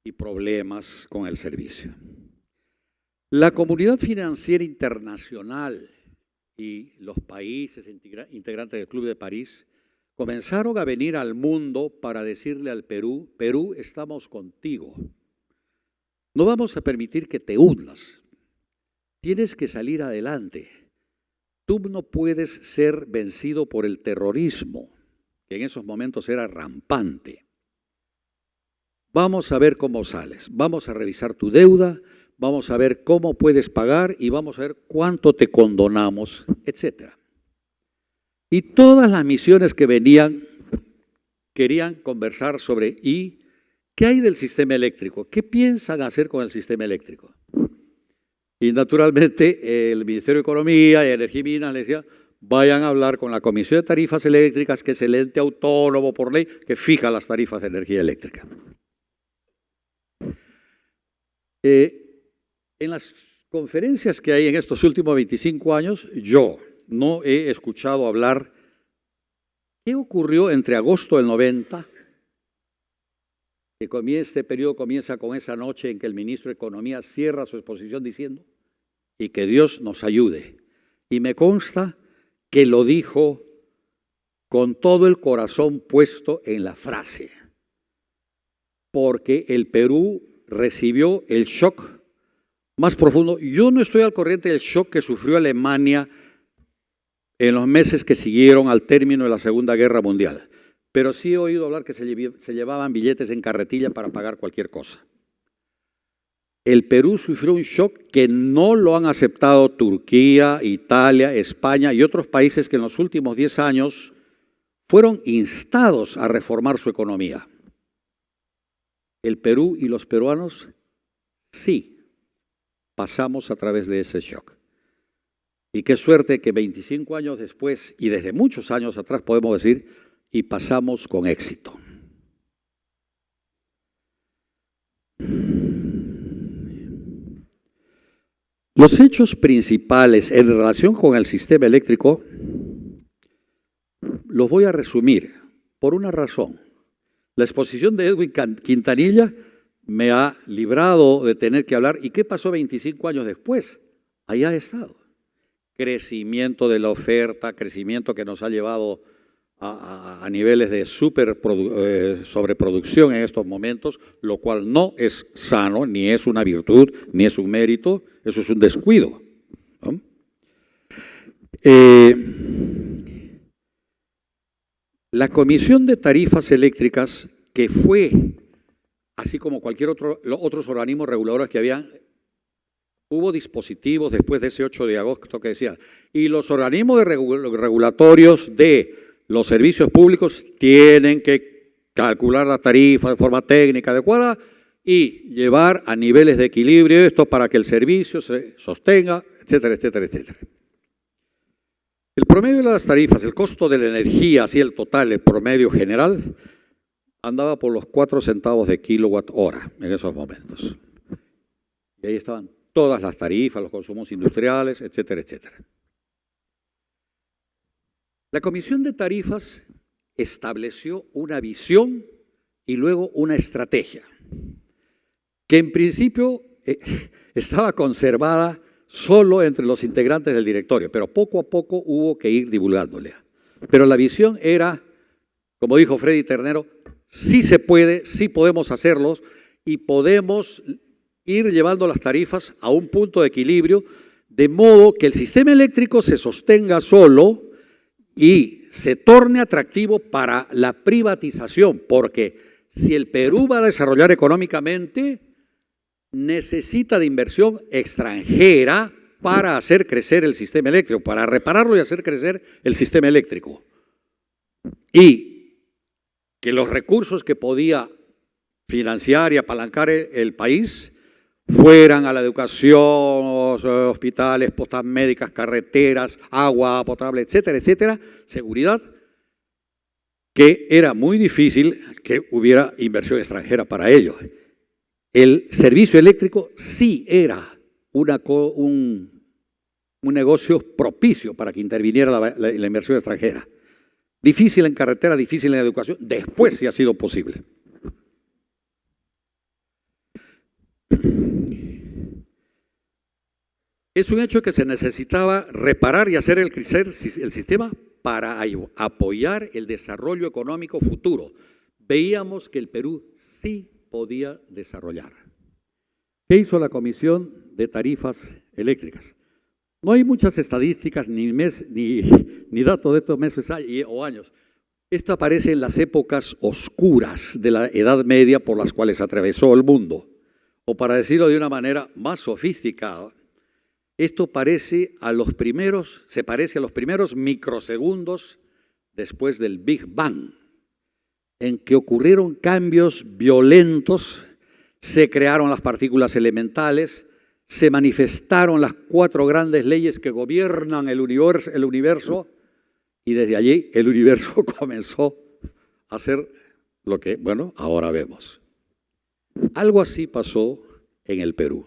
y problemas con el servicio. La comunidad financiera internacional y los países integrantes del Club de París comenzaron a venir al mundo para decirle al Perú: Perú, estamos contigo. No vamos a permitir que te hundas. Tienes que salir adelante. Tú no puedes ser vencido por el terrorismo, que en esos momentos era rampante. Vamos a ver cómo sales. Vamos a revisar tu deuda. Vamos a ver cómo puedes pagar y vamos a ver cuánto te condonamos, etc. Y todas las misiones que venían querían conversar sobre ¿y qué hay del sistema eléctrico? ¿Qué piensan hacer con el sistema eléctrico? Y naturalmente el Ministerio de Economía y Energía y Minas les decía: vayan a hablar con la Comisión de Tarifas Eléctricas, que es el ente autónomo por ley que fija las tarifas de energía eléctrica. En las conferencias que hay en estos últimos 25 años, yo no he escuchado hablar qué ocurrió entre agosto del 90, que este periodo comienza con esa noche en que el ministro de Economía cierra su exposición diciendo: y que Dios nos ayude. Y me consta que lo dijo con todo el corazón puesto en la frase, porque el Perú recibió el shock más profundo. Yo no estoy al corriente del shock que sufrió Alemania en los meses que siguieron al término de la Segunda Guerra Mundial, pero sí he oído hablar que se llevaban billetes en carretilla para pagar cualquier cosa. El Perú sufrió un shock que no lo han aceptado Turquía, Italia, España y otros países que en los últimos 10 años fueron instados a reformar su economía. El Perú y los peruanos sí pasamos a través de ese shock. Y qué suerte que 25 años después y desde muchos años atrás podemos decir: y pasamos con éxito. Los hechos principales en relación con el sistema eléctrico los voy a resumir por una razón. La exposición de Edwin Quintanilla me ha librado de tener que hablar. ¿Y qué pasó 25 años después? Ahí ha estado. Crecimiento de la oferta, crecimiento que nos ha llevado a niveles de sobreproducción en estos momentos, lo cual no es sano, ni es una virtud, ni es un mérito, eso es un descuido, ¿no? La Comisión de Tarifas Eléctricas, que fue, así como cualquier otros organismos reguladores que habían, hubo dispositivos después de ese 8 de agosto que decía: y los organismos regulatorios de los servicios públicos tienen que calcular la tarifa de forma técnica adecuada y llevar a niveles de equilibrio esto para que el servicio se sostenga, etcétera, etcétera, etcétera. El promedio de las tarifas, el costo de la energía, así el total, el promedio general, andaba por los 4 centavos de kilowatt hora en esos momentos. Y ahí estaban todas las tarifas, los consumos industriales, etcétera, etcétera. La Comisión de Tarifas estableció una visión y luego una estrategia, que en principio estaba conservada solo entre los integrantes del directorio, pero poco a poco hubo que ir divulgándola. Pero la visión era, como dijo Freddy Ternero, sí se puede, sí podemos hacerlos y podemos ir llevando las tarifas a un punto de equilibrio, de modo que el sistema eléctrico se sostenga solo y se torne atractivo para la privatización, porque si el Perú va a desarrollar económicamente, necesita de inversión extranjera para hacer crecer el sistema eléctrico, para repararlo y hacer crecer el sistema eléctrico. Y que los recursos que podía financiar y apalancar el país fueran a la educación, hospitales, postas médicas, carreteras, agua potable, etcétera, etcétera, seguridad, que era muy difícil que hubiera inversión extranjera para ello. El servicio eléctrico sí era un negocio propicio para que interviniera la inversión extranjera. Difícil en carretera, difícil en educación, después sí ha sido posible. Es un hecho que se necesitaba reparar y hacer crecer el sistema para apoyar el desarrollo económico futuro. Veíamos que el Perú sí podía desarrollar. ¿Qué hizo la Comisión de Tarifas Eléctricas? No hay muchas estadísticas ni datos de estos meses o años. Esto aparece en las épocas oscuras de la Edad Media por las cuales atravesó el mundo. O para decirlo de una manera más sofisticada, esto se parece a los primeros microsegundos después del Big Bang, en que ocurrieron cambios violentos, se crearon las partículas elementales, se manifestaron las 4 grandes leyes que gobiernan el universo, y desde allí el universo comenzó a ser lo que, bueno, ahora vemos. Algo así pasó en el Perú.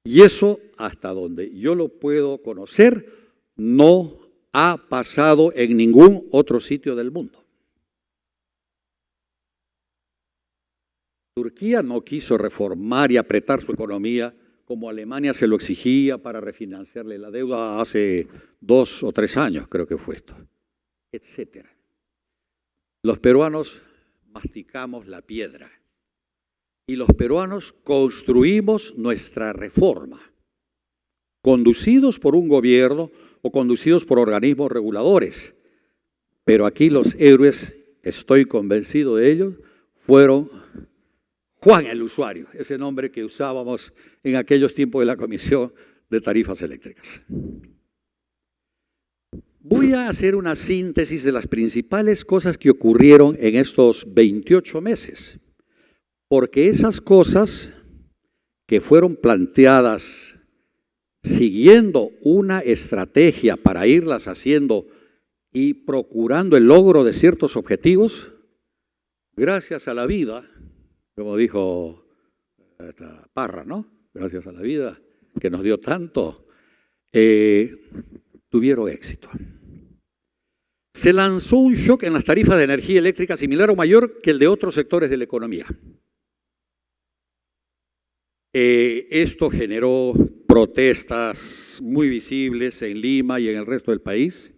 Y eso, hasta donde yo lo puedo conocer, no ha pasado en ningún otro sitio del mundo. Turquía no quiso reformar y apretar su economía como Alemania se lo exigía para refinanciarle la deuda hace 2 o 3 años, creo que fue esto, etcétera. Los peruanos masticamos la piedra y los peruanos construimos nuestra reforma, conducidos por un gobierno o conducidos por organismos reguladores. Pero aquí los héroes, estoy convencido de ellos, fueron Juan el Usuario, ese nombre que usábamos en aquellos tiempos de la Comisión de Tarifas Eléctricas. Voy a hacer una síntesis de las principales cosas que ocurrieron en estos 28 meses, porque esas cosas que fueron planteadas siguiendo una estrategia para irlas haciendo y procurando el logro de ciertos objetivos, gracias a la vida, como dijo Parra, ¿no? Gracias a la vida que nos dio tanto, tuvieron éxito. Se lanzó un shock en las tarifas de energía eléctrica similar o mayor que el de otros sectores de la economía. Esto generó protestas muy visibles en Lima y en el resto del país.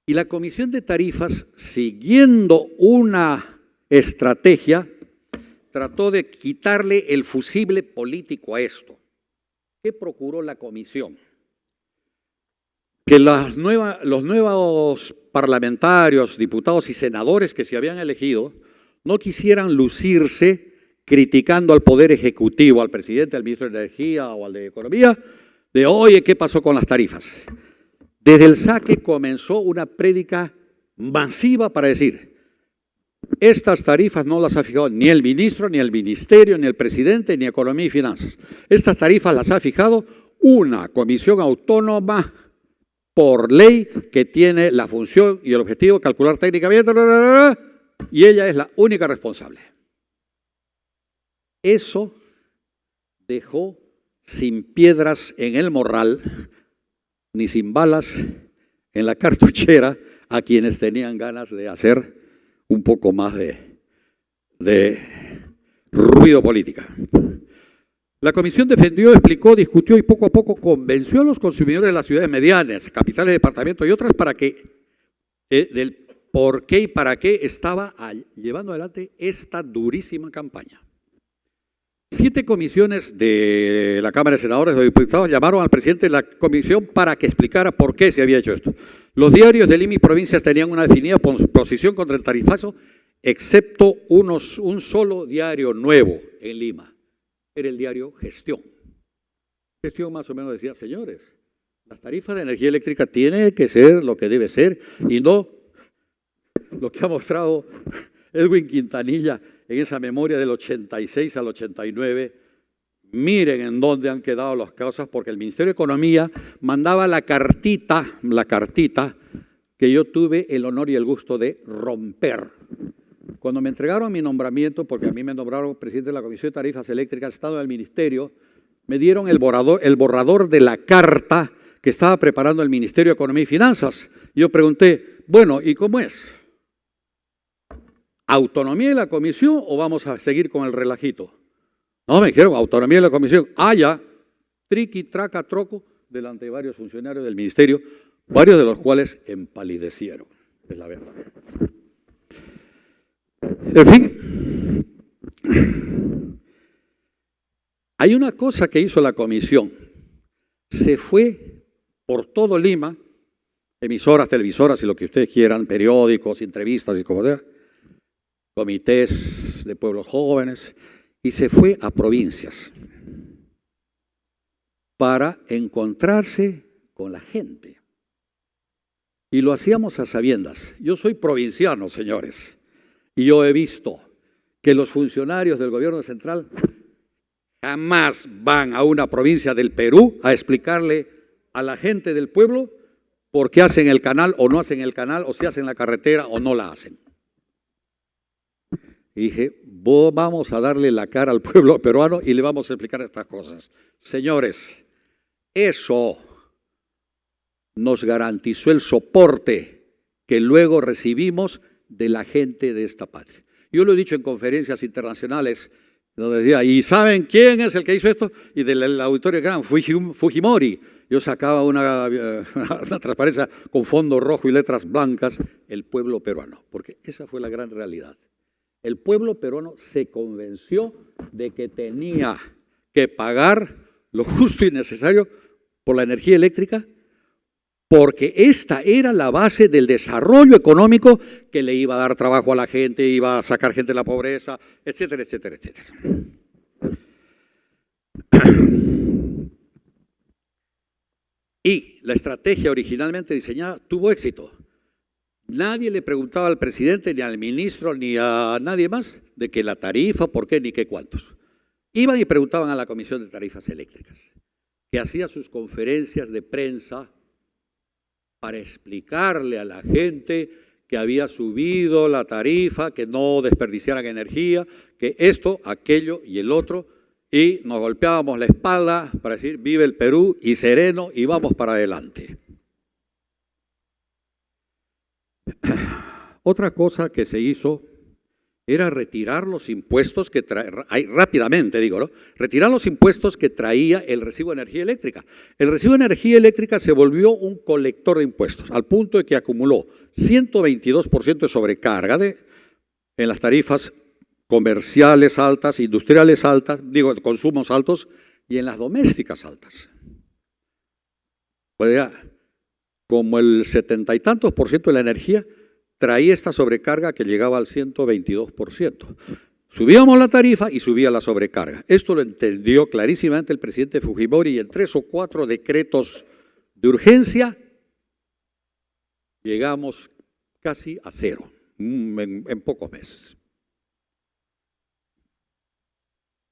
Y la Comisión de Tarifas, siguiendo una estrategia, trató de quitarle el fusible político a esto. ¿Qué procuró la Comisión? Que los nuevos parlamentarios, diputados y senadores que se habían elegido no quisieran lucirse criticando al Poder Ejecutivo, al presidente, al ministro de Energía o al de Economía, de oye, ¿qué pasó con las tarifas? Desde el saque comenzó una prédica masiva para decir, estas tarifas no las ha fijado ni el ministro, ni el ministerio, ni el presidente, ni Economía y Finanzas. Estas tarifas las ha fijado una comisión autónoma por ley que tiene la función y el objetivo de calcular técnicamente, y ella es la única responsable. Eso dejó sin piedras en el morral, ni sin balas en la cartuchera a quienes tenían ganas de hacer un poco más de ruido política. La Comisión defendió, explicó, discutió y poco a poco convenció a los consumidores de las ciudades medianas, capitales, departamentos y otras para que del por qué y para qué estaba llevando adelante esta durísima campaña. 7 comisiones de la Cámara de Senadores o Diputados llamaron al presidente de la comisión para que explicara por qué se había hecho esto. Los diarios de Lima y provincias tenían una definida posición contra el tarifazo, excepto un solo diario nuevo en Lima. Era el diario Gestión. Gestión más o menos decía, señores, las tarifas de energía eléctrica tienen que ser lo que debe ser y no lo que ha mostrado Edwin Quintanilla en esa memoria del 86 al 89. Miren en dónde han quedado las cosas, porque el Ministerio de Economía mandaba la cartita que yo tuve el honor y el gusto de romper. Cuando me entregaron mi nombramiento, porque a mí me nombraron presidente de la Comisión de Tarifas Eléctricas, estado del Ministerio, me dieron el borrador de la carta que estaba preparando el Ministerio de Economía y Finanzas. Yo pregunté, bueno, ¿y cómo es? ¿Autonomía de la comisión o vamos a seguir con el relajito? No, me dijeron, autonomía de la comisión. Ah, ya, triqui, traca, troco, delante de varios funcionarios del ministerio, varios de los cuales empalidecieron, es la verdad. En fin, hay una cosa que hizo la comisión. Se fue por todo Lima, emisoras, televisoras y lo que ustedes quieran, periódicos, entrevistas y como sea, comités de pueblos jóvenes, y se fue a provincias para encontrarse con la gente. Y lo hacíamos a sabiendas. Yo soy provinciano, señores, y yo he visto que los funcionarios del gobierno central jamás van a una provincia del Perú a explicarle a la gente del pueblo por qué hacen el canal o no hacen el canal, o si hacen la carretera o no la hacen. Y dije, vamos a darle la cara al pueblo peruano y le vamos a explicar estas cosas. Señores, eso nos garantizó el soporte que luego recibimos de la gente de esta patria. Yo lo he dicho en conferencias internacionales, donde decía, ¿y saben quién es el que hizo esto? Y del auditorio gran Fujimori. Yo sacaba una transparencia con fondo rojo y letras blancas, el pueblo peruano, porque esa fue la gran realidad. El pueblo peruano se convenció de que tenía que pagar lo justo y necesario por la energía eléctrica, porque esta era la base del desarrollo económico que le iba a dar trabajo a la gente, iba a sacar gente de la pobreza, etcétera, etcétera, etcétera. Y la estrategia originalmente diseñada tuvo éxito. Nadie le preguntaba al presidente, ni al ministro, ni a nadie más de que la tarifa, por qué, ni qué cuántos. Iban y preguntaban a la Comisión de Tarifas Eléctricas, que hacía sus conferencias de prensa para explicarle a la gente que había subido la tarifa, que no desperdiciaran energía, que esto, aquello y el otro, y nos golpeábamos la espalda para decir, vive el Perú y sereno y vamos para adelante. Otra cosa que se hizo era retirar los impuestos que rápidamente digo, ¿no? Retirar los impuestos que traía el recibo de energía eléctrica. El recibo de energía eléctrica se volvió un colector de impuestos, al punto de que acumuló 122% de sobrecarga en las tarifas comerciales altas, industriales altas, digo, de consumos altos, y en las domésticas altas. Pues ya, como el 70 y tantos % de la energía traía esta sobrecarga que llegaba al 122%. Subíamos la tarifa y subía la sobrecarga. Esto lo entendió clarísimamente el presidente Fujimori y en 3 o 4 decretos de urgencia llegamos casi a cero en pocos meses.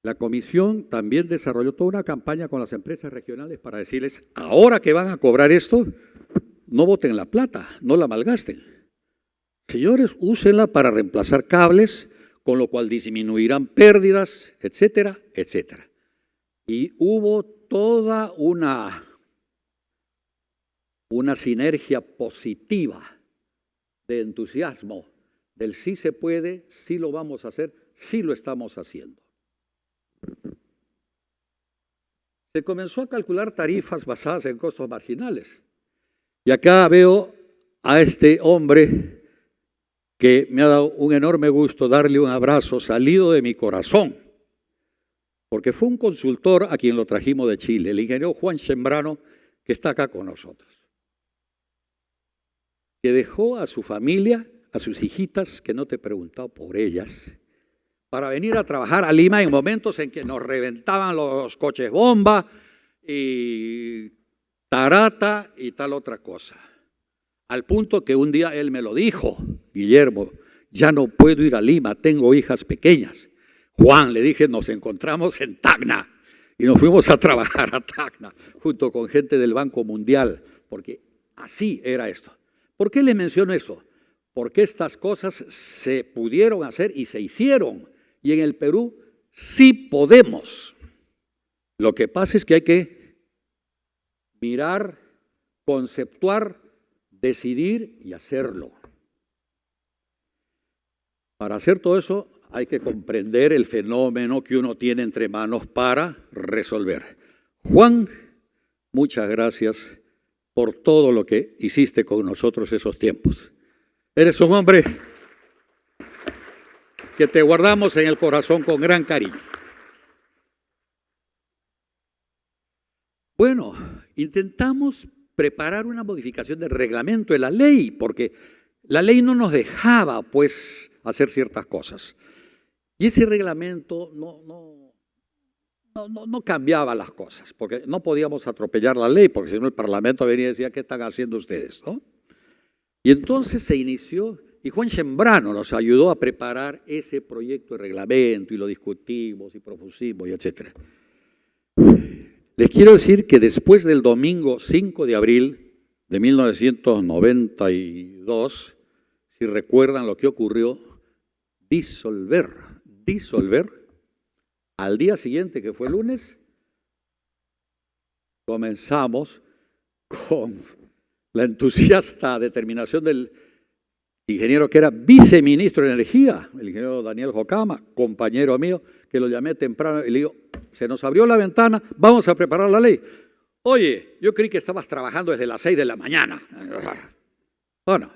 La comisión también desarrolló toda una campaña con las empresas regionales para decirles, ahora que van a cobrar esto, no boten la plata, no la malgasten. Señores, úsenla para reemplazar cables, con lo cual disminuirán pérdidas, etcétera, etcétera. Y hubo toda una sinergia positiva de entusiasmo del sí se puede, sí lo vamos a hacer, sí lo estamos haciendo. Se comenzó a calcular tarifas basadas en costos marginales. Y acá veo a este hombre que me ha dado un enorme gusto darle un abrazo salido de mi corazón, porque fue un consultor a quien lo trajimos de Chile, el ingeniero Juan Sembrano, que está acá con nosotros. que dejó a su familia, a sus hijitas, que no te he preguntado por ellas, para venir a trabajar a Lima en momentos en que nos reventaban los coches bomba y tarata y tal otra cosa. Al punto que un día él me lo dijo: Guillermo, ya no puedo ir a Lima, tengo hijas pequeñas. Juan, le dije, nos encontramos en Tacna y nos fuimos a trabajar a Tacna junto con gente del Banco Mundial, porque así era esto. ¿Por qué les menciono esto? Porque estas cosas se pudieron hacer y se hicieron. Y en el Perú sí podemos. Lo que pasa es que hay que mirar, conceptuar, decidir y hacerlo. Para hacer todo eso hay que comprender el fenómeno que uno tiene entre manos para resolver. Juan, muchas gracias por todo lo que hiciste con nosotros esos tiempos. Eres un hombre que te guardamos en el corazón con gran cariño. Bueno, intentamos preparar una modificación del reglamento de la ley, porque la ley no nos dejaba, pues, hacer ciertas cosas. Y ese reglamento no cambiaba las cosas, porque no podíamos atropellar la ley, porque si no el Parlamento venía y decía, ¿qué están haciendo ustedes?, ¿no? Y entonces se inició, y Juan Sembrano nos ayudó a preparar ese proyecto de reglamento, y lo discutimos, y propusimos, y etcétera. Les quiero decir que después del domingo 5 de abril de 1992, si recuerdan lo que ocurrió, disolver, al día siguiente, que fue lunes, comenzamos con la entusiasta determinación del ingeniero que era viceministro de Energía, el ingeniero Daniel Jocama, compañero mío, que lo llamé temprano y le digo, se nos abrió la ventana, vamos a preparar la ley. Oye, yo creí que estabas trabajando desde las 6 de la mañana. Bueno,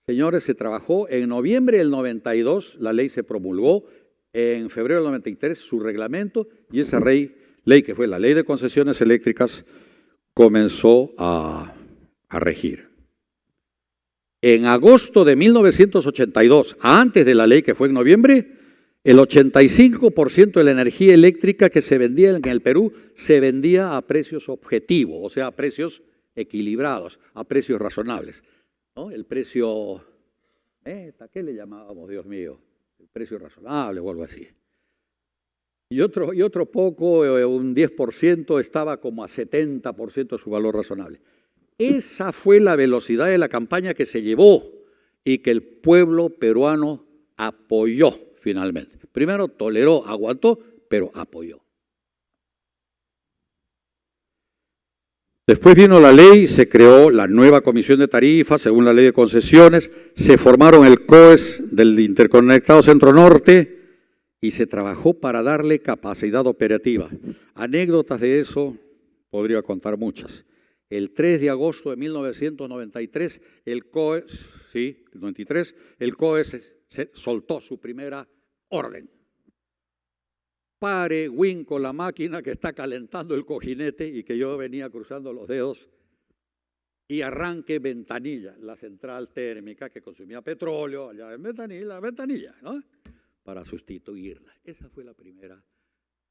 señores, se trabajó en noviembre del 92, la ley se promulgó, en febrero del 93 su reglamento, y esa ley que fue la Ley de Concesiones Eléctricas comenzó a regir. En agosto de 1982, antes de la ley que fue en noviembre, el 85% de la energía eléctrica que se vendía en el Perú se vendía a precios objetivos, o sea, a precios equilibrados, a precios razonables, ¿no? El precio, ¿qué le llamábamos, Dios mío? El precio razonable o algo así. Y otro poco, un 10%, estaba como a 70% de su valor razonable. Esa fue la velocidad de la campaña que se llevó y que el pueblo peruano apoyó finalmente. Primero toleró, aguantó, pero apoyó. Después vino la ley, se creó la nueva comisión de tarifas según la ley de concesiones, se formaron el COES del Interconectado Centro-Norte y se trabajó para darle capacidad operativa. Anécdotas de eso podría contar muchas. El 3 de agosto de 1993, el COES se soltó su primera orden. Pare, Winco, la máquina que está calentando el cojinete y que yo venía cruzando los dedos, y arranque Ventanilla, la central térmica que consumía petróleo, allá en Ventanilla, ¿no? Para sustituirla. Esa fue la primera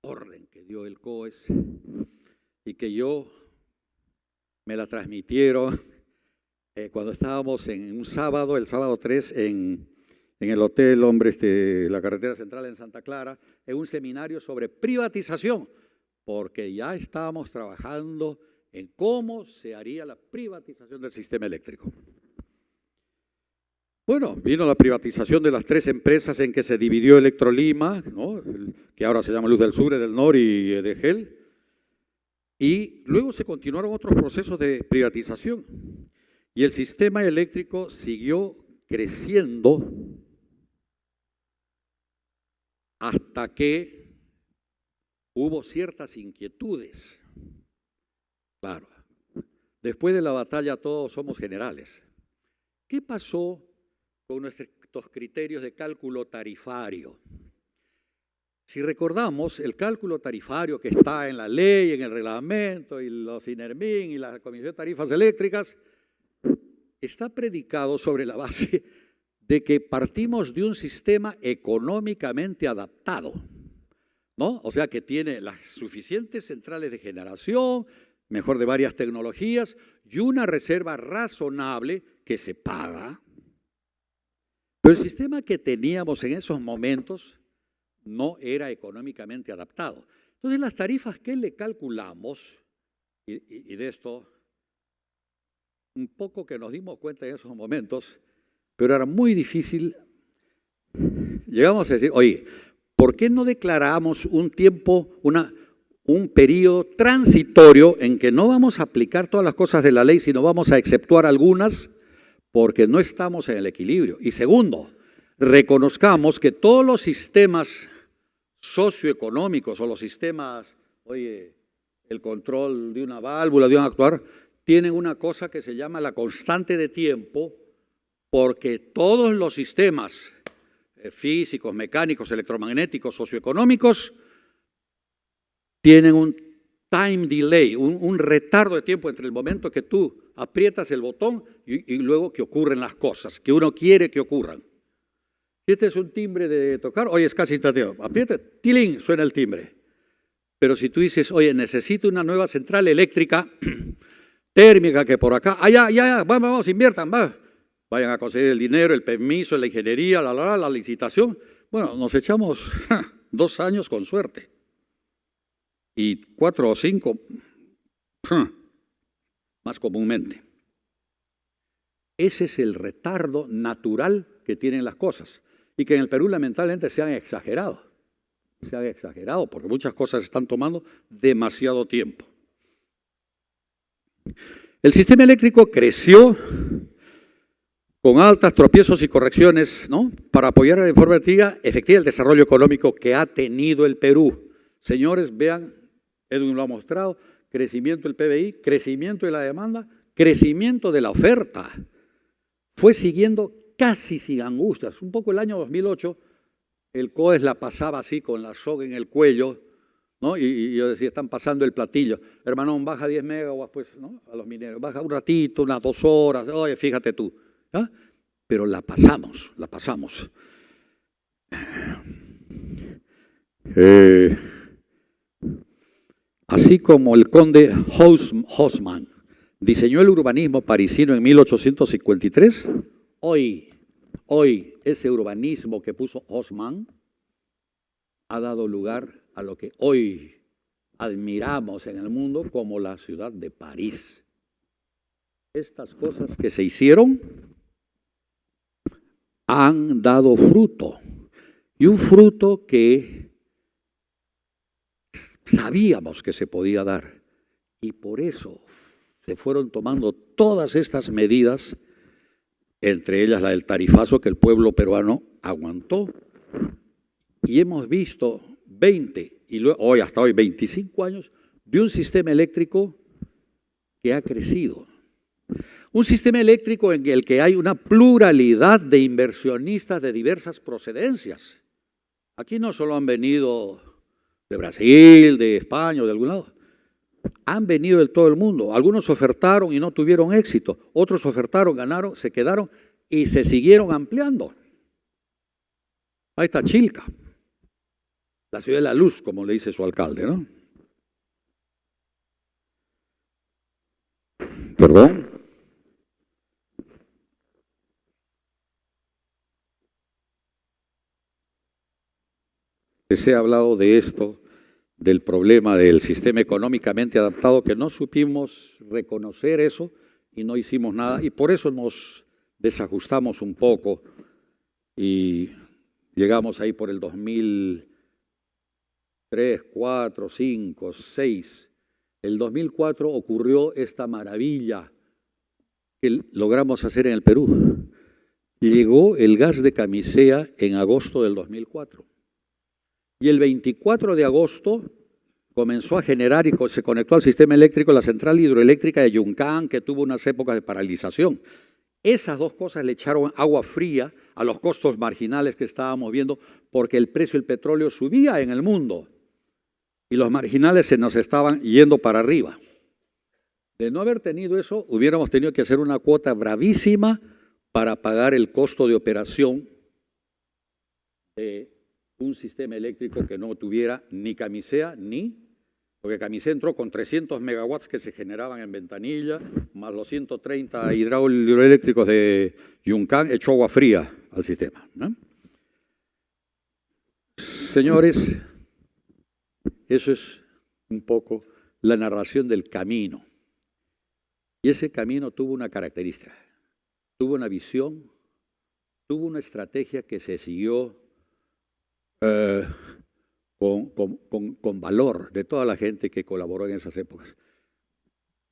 orden que dio el COES y que yo me la transmitieron cuando estábamos en un sábado, el sábado 3, en el Hotel la Carretera Central en Santa Clara, en un seminario sobre privatización, porque ya estábamos trabajando en cómo se haría la privatización del sistema eléctrico. Bueno, vino la privatización de las 3 empresas en que se dividió Electrolima, ¿no? Que ahora se llama Luz del Sur, del Norte y Edegel. Y luego se continuaron otros procesos de privatización. Y el sistema eléctrico siguió creciendo hasta que hubo ciertas inquietudes. Claro, después de la batalla todos somos generales. ¿Qué pasó con nuestros criterios de cálculo tarifario? Si recordamos, el cálculo tarifario que está en la ley, en el reglamento, y los INERMIN y la Comisión de Tarifas Eléctricas, está predicado sobre la base de que partimos de un sistema económicamente adaptado, ¿no? O sea, que tiene las suficientes centrales de generación, mejor de varias tecnologías, y una reserva razonable que se paga. Pero el sistema que teníamos en esos momentos no era económicamente adaptado. Entonces, las tarifas que le calculamos, y de esto un poco que nos dimos cuenta en esos momentos, pero era muy difícil, llegamos a decir, oye, ¿por qué no declaramos un tiempo, un periodo transitorio en que no vamos a aplicar todas las cosas de la ley, sino vamos a exceptuar algunas porque no estamos en el equilibrio? Y segundo, reconozcamos que todos los sistemas socioeconómicos o los sistemas, oye, el control de una válvula, de un actuador, tienen una cosa que se llama la constante de tiempo, porque todos los sistemas físicos, mecánicos, electromagnéticos, socioeconómicos, tienen un time delay, un retardo de tiempo entre el momento que tú aprietas el botón y luego que ocurren las cosas que uno quiere que ocurran. Si este es un timbre de tocar, oye, es casi instantáneo. Aprieta, tilín, suena el timbre. Pero si tú dices, oye, necesito una nueva central eléctrica térmica que por acá, ya, vamos, inviertan, vayan a conseguir el dinero, el permiso, la ingeniería, la licitación. Bueno, nos echamos 2 años con suerte. Y 4 o 5 más comúnmente. Ese es el retardo natural que tienen las cosas y que en el Perú lamentablemente se han exagerado. Se han exagerado porque muchas cosas están tomando demasiado tiempo. El sistema eléctrico creció con altas tropiezos y correcciones, ¿no?, para apoyar de forma efectiva el desarrollo económico que ha tenido el Perú. Señores, vean, Edwin lo ha mostrado, crecimiento del PBI, crecimiento de la demanda, crecimiento de la oferta. Fue siguiendo casi sin angustias. Un poco el año 2008, el COES la pasaba así con la soga en el cuello, ¿no? Y yo decía, están pasando el platillo. Hermano, baja 10 megawatts, pues, ¿no?, a los mineros. Baja un ratito, unas 2 horas, oye, fíjate tú. ¿Ah? Pero la pasamos, la pasamos. Así como el conde Haussmann diseñó el urbanismo parisino en 1853, hoy ese urbanismo que puso Haussmann ha dado lugar a lo que hoy admiramos en el mundo como la ciudad de París. Estas cosas que se hicieron han dado fruto, y un fruto que sabíamos que se podía dar, y por eso se fueron tomando todas estas medidas, entre ellas la del tarifazo que el pueblo peruano aguantó, y hemos visto 20, y hoy hasta hoy 25 años, de un sistema eléctrico que ha crecido. Un sistema eléctrico en el que hay una pluralidad de inversionistas de diversas procedencias. Aquí no solo han venido de Brasil, de España o de algún lado. Han venido de todo el mundo. Algunos ofertaron y no tuvieron éxito. Otros ofertaron, ganaron, se quedaron y se siguieron ampliando. Ahí está Chilca, la ciudad de la luz, como le dice su alcalde, ¿no? Perdón. Les he hablado de esto, del problema del sistema económicamente adaptado, que no supimos reconocer eso y no hicimos nada, y por eso nos desajustamos un poco y llegamos ahí por el 2003, 4, 5, 6. El 2004 ocurrió esta maravilla que logramos hacer en el Perú. Llegó el gas de Camisea en agosto del 2004. Y el 24 de agosto comenzó a generar y se conectó al sistema eléctrico la central hidroeléctrica de Yuncán, que tuvo unas épocas de paralización. Esas dos cosas le echaron agua fría a los costos marginales que estábamos viendo, porque el precio del petróleo subía en el mundo y los marginales se nos estaban yendo para arriba. De no haber tenido eso, hubiéramos tenido que hacer una cuota bravísima para pagar el costo de operación de un sistema eléctrico que no tuviera ni camisea porque camisea entró con 300 megawatts que se generaban en Ventanilla, más los 130 hidroeléctricos de Yuncán, echó agua fría al sistema, ¿no? Señores, eso es un poco la narración del camino. Y ese camino tuvo una característica, tuvo una visión, tuvo una estrategia que se siguió con valor de toda la gente que colaboró en esas épocas.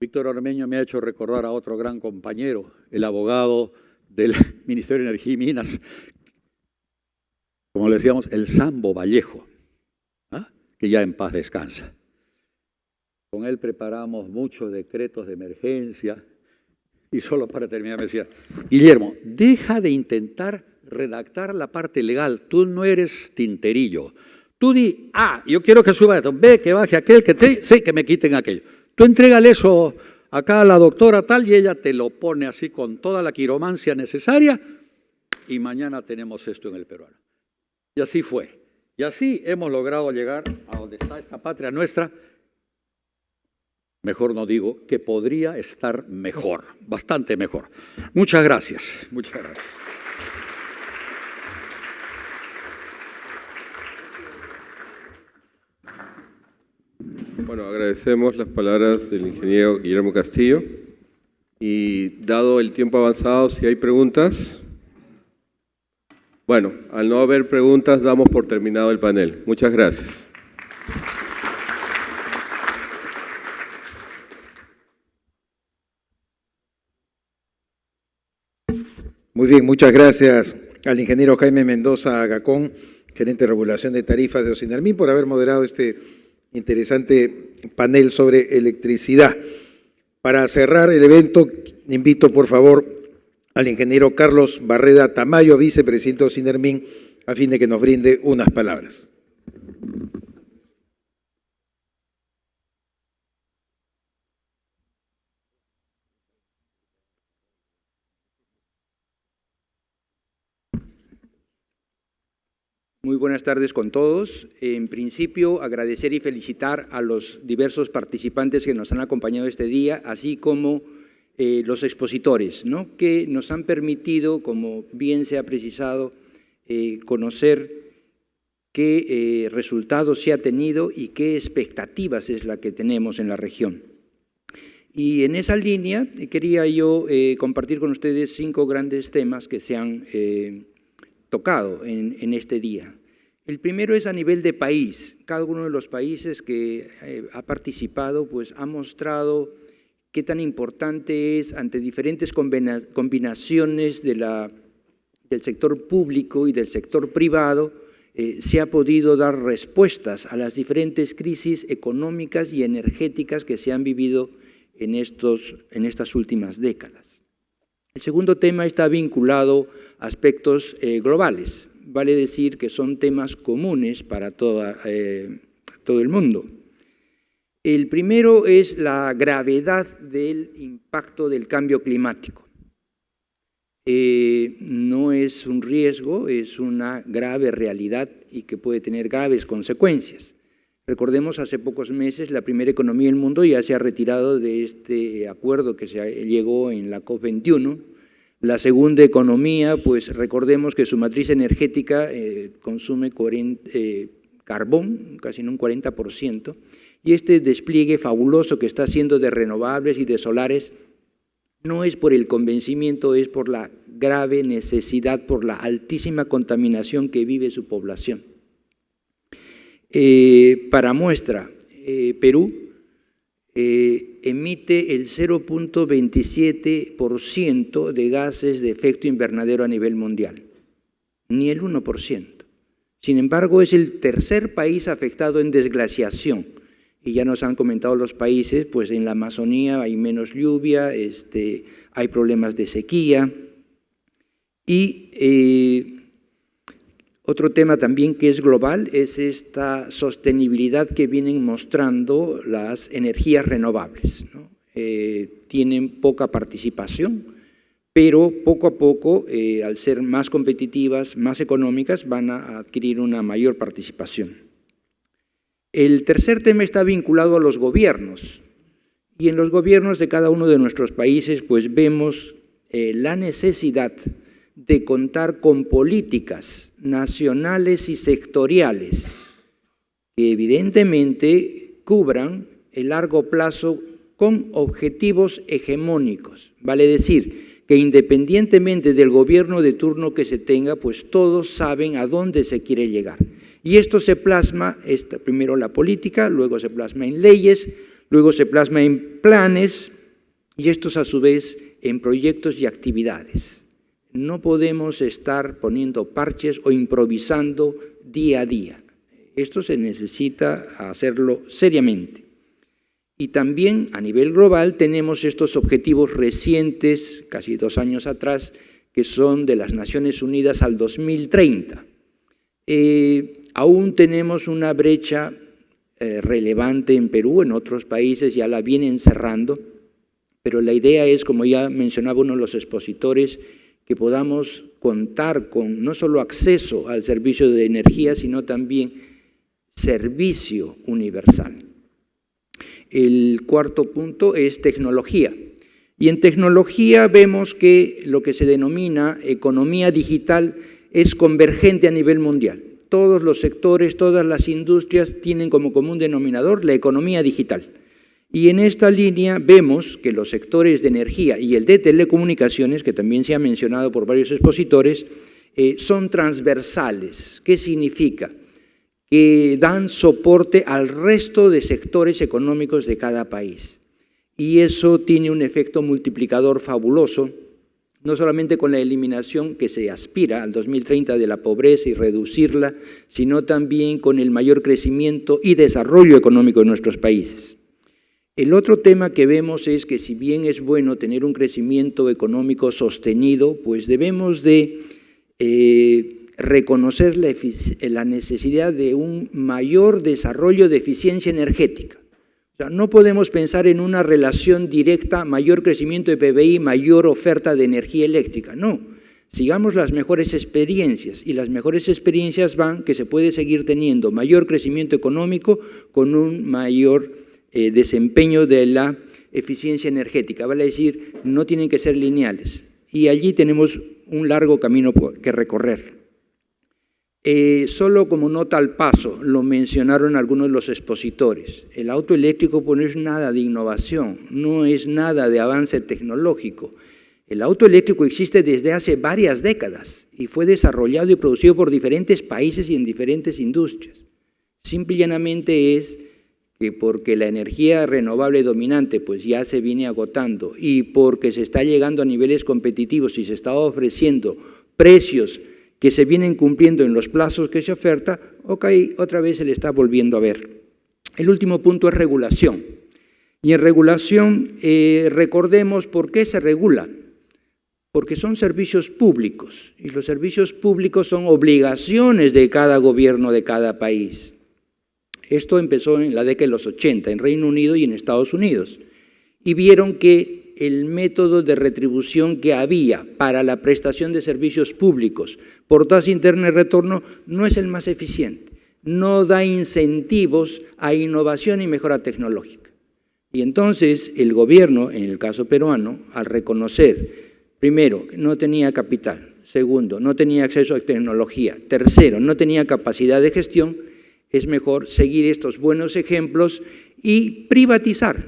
Víctor Ormeño me ha hecho recordar a otro gran compañero, el abogado del Ministerio de Energía y Minas, como le decíamos, el Sambo Vallejo, ¿ah? Que ya en paz descansa. Con él preparamos muchos decretos de emergencia y solo para terminar me decía, Guillermo, deja de intentar redactar la parte legal, tú no eres tinterillo. Tú di, yo quiero que suba esto, B, que baje aquel, sí, que me quiten aquello. Tú entrégale eso acá a la doctora tal y ella te lo pone así con toda la quiromancia necesaria y mañana tenemos esto en el peruano. Y así fue. Y así hemos logrado llegar a donde está esta patria nuestra. Mejor no digo, que podría estar mejor, bastante mejor. Muchas gracias. Muchas gracias. Bueno, agradecemos las palabras del ingeniero Guillermo Castillo y dado el tiempo avanzado, si hay preguntas. Bueno, al no haber preguntas, damos por terminado el panel. Muchas gracias. Muy bien, muchas gracias al ingeniero Jaime Mendoza Gacón, gerente de regulación de tarifas de Ocinermin, por haber moderado este interesante panel sobre electricidad. Para cerrar el evento, invito por favor al ingeniero Carlos Barreda Tamayo, vicepresidente de Ocinermin, a fin de que nos brinde unas palabras. Muy buenas tardes con todos. En principio, agradecer y felicitar a los diversos participantes que nos han acompañado este día, así como los expositores, ¿no?, que nos han permitido, como bien se ha precisado, conocer qué resultados se ha tenido y qué expectativas es la que tenemos en la región. Y en esa línea quería yo compartir con ustedes 5 grandes temas que se han tocado en este día. El primero es a nivel de país. Cada uno de los países que ha participado pues, ha mostrado qué tan importante es ante diferentes combinaciones del sector público y del sector privado, se ha podido dar respuestas a las diferentes crisis económicas y energéticas que se han vivido en estas últimas décadas. El segundo tema está vinculado a aspectos globales, vale decir que son temas comunes para todo el mundo. El primero es la gravedad del impacto del cambio climático. No es un riesgo, es una grave realidad y que puede tener graves consecuencias. Recordemos, hace pocos meses la primera economía del mundo ya se ha retirado de este acuerdo que se llegó en la COP21. La segunda economía, pues recordemos que su matriz energética consume carbón, casi en un 40%, y este despliegue fabuloso que está haciendo de renovables y de solares no es por el convencimiento, es por la grave necesidad, por la altísima contaminación que vive su población. Para muestra, Perú emite el 0.27% de gases de efecto invernadero a nivel mundial, ni el 1%. Sin embargo, es el tercer país afectado en desglaciación. Y ya nos han comentado los países, pues en la Amazonía hay menos lluvia, hay problemas de sequía. Y otro tema también que es global es esta sostenibilidad que vienen mostrando las energías renovables, ¿no? tienen poca participación, pero poco a poco, al ser más competitivas, más económicas, van a adquirir una mayor participación. El tercer tema está vinculado a los gobiernos, y en los gobiernos de cada uno de nuestros países pues vemos la necesidad de contar con políticas nacionales y sectoriales que evidentemente cubran el largo plazo con objetivos hegemónicos. Vale decir que independientemente del gobierno de turno que se tenga, pues todos saben a dónde se quiere llegar. Y esto se plasma, primero la política, luego se plasma en leyes, luego se plasma en planes y estos a su vez en proyectos y actividades. No podemos estar poniendo parches o improvisando día a día. Esto se necesita hacerlo seriamente. Y también a nivel global tenemos estos objetivos recientes, casi 2 años atrás, que son de las Naciones Unidas al 2030. Aún tenemos una brecha relevante en Perú, en otros países ya la vienen cerrando, pero la idea es, como ya mencionaba uno de los expositores, que podamos contar con no solo acceso al servicio de energía, sino también servicio universal. El cuarto punto es tecnología. Y en tecnología vemos que lo que se denomina economía digital es convergente a nivel mundial. Todos los sectores, todas las industrias tienen como común denominador la economía digital. Y en esta línea vemos que los sectores de energía y el de telecomunicaciones, que también se ha mencionado por varios expositores, son transversales. ¿Qué significa? Que dan soporte al resto de sectores económicos de cada país. Y eso tiene un efecto multiplicador fabuloso, no solamente con la eliminación que se aspira al 2030 de la pobreza y reducirla, sino también con el mayor crecimiento y desarrollo económico de nuestros países. El otro tema que vemos es que si bien es bueno tener un crecimiento económico sostenido, pues debemos de reconocer la necesidad de un mayor desarrollo de eficiencia energética. O sea, no podemos pensar en una relación directa, mayor crecimiento de PBI, mayor oferta de energía eléctrica. No, sigamos las mejores experiencias y las mejores experiencias van que se puede seguir teniendo mayor crecimiento económico con un mayor desempeño de la eficiencia energética. Vale decir, no tienen que ser lineales y allí tenemos un largo camino que recorrer. Solo como nota al paso, lo mencionaron algunos de los expositores, el auto eléctrico pues, no es nada de innovación, no es nada de avance tecnológico. El auto eléctrico existe desde hace varias décadas y fue desarrollado y producido por diferentes países y en diferentes industrias. Simple y llanamente es que porque la energía renovable dominante pues ya se viene agotando y porque se está llegando a niveles competitivos y se está ofreciendo precios que se vienen cumpliendo en los plazos que se oferta, otra vez se le está volviendo a ver. El último punto es regulación. Y en regulación, recordemos por qué se regula. Porque son servicios públicos, y los servicios públicos son obligaciones de cada gobierno de cada país. Esto empezó en la década de los 80, en Reino Unido y en Estados Unidos. Y vieron que el método de retribución que había para la prestación de servicios públicos por tasa interna de retorno no es el más eficiente, no da incentivos a innovación y mejora tecnológica. Y entonces el gobierno, en el caso peruano, al reconocer, primero, que no tenía capital, segundo, no tenía acceso a tecnología, tercero, no tenía capacidad de gestión, es mejor seguir estos buenos ejemplos y privatizar,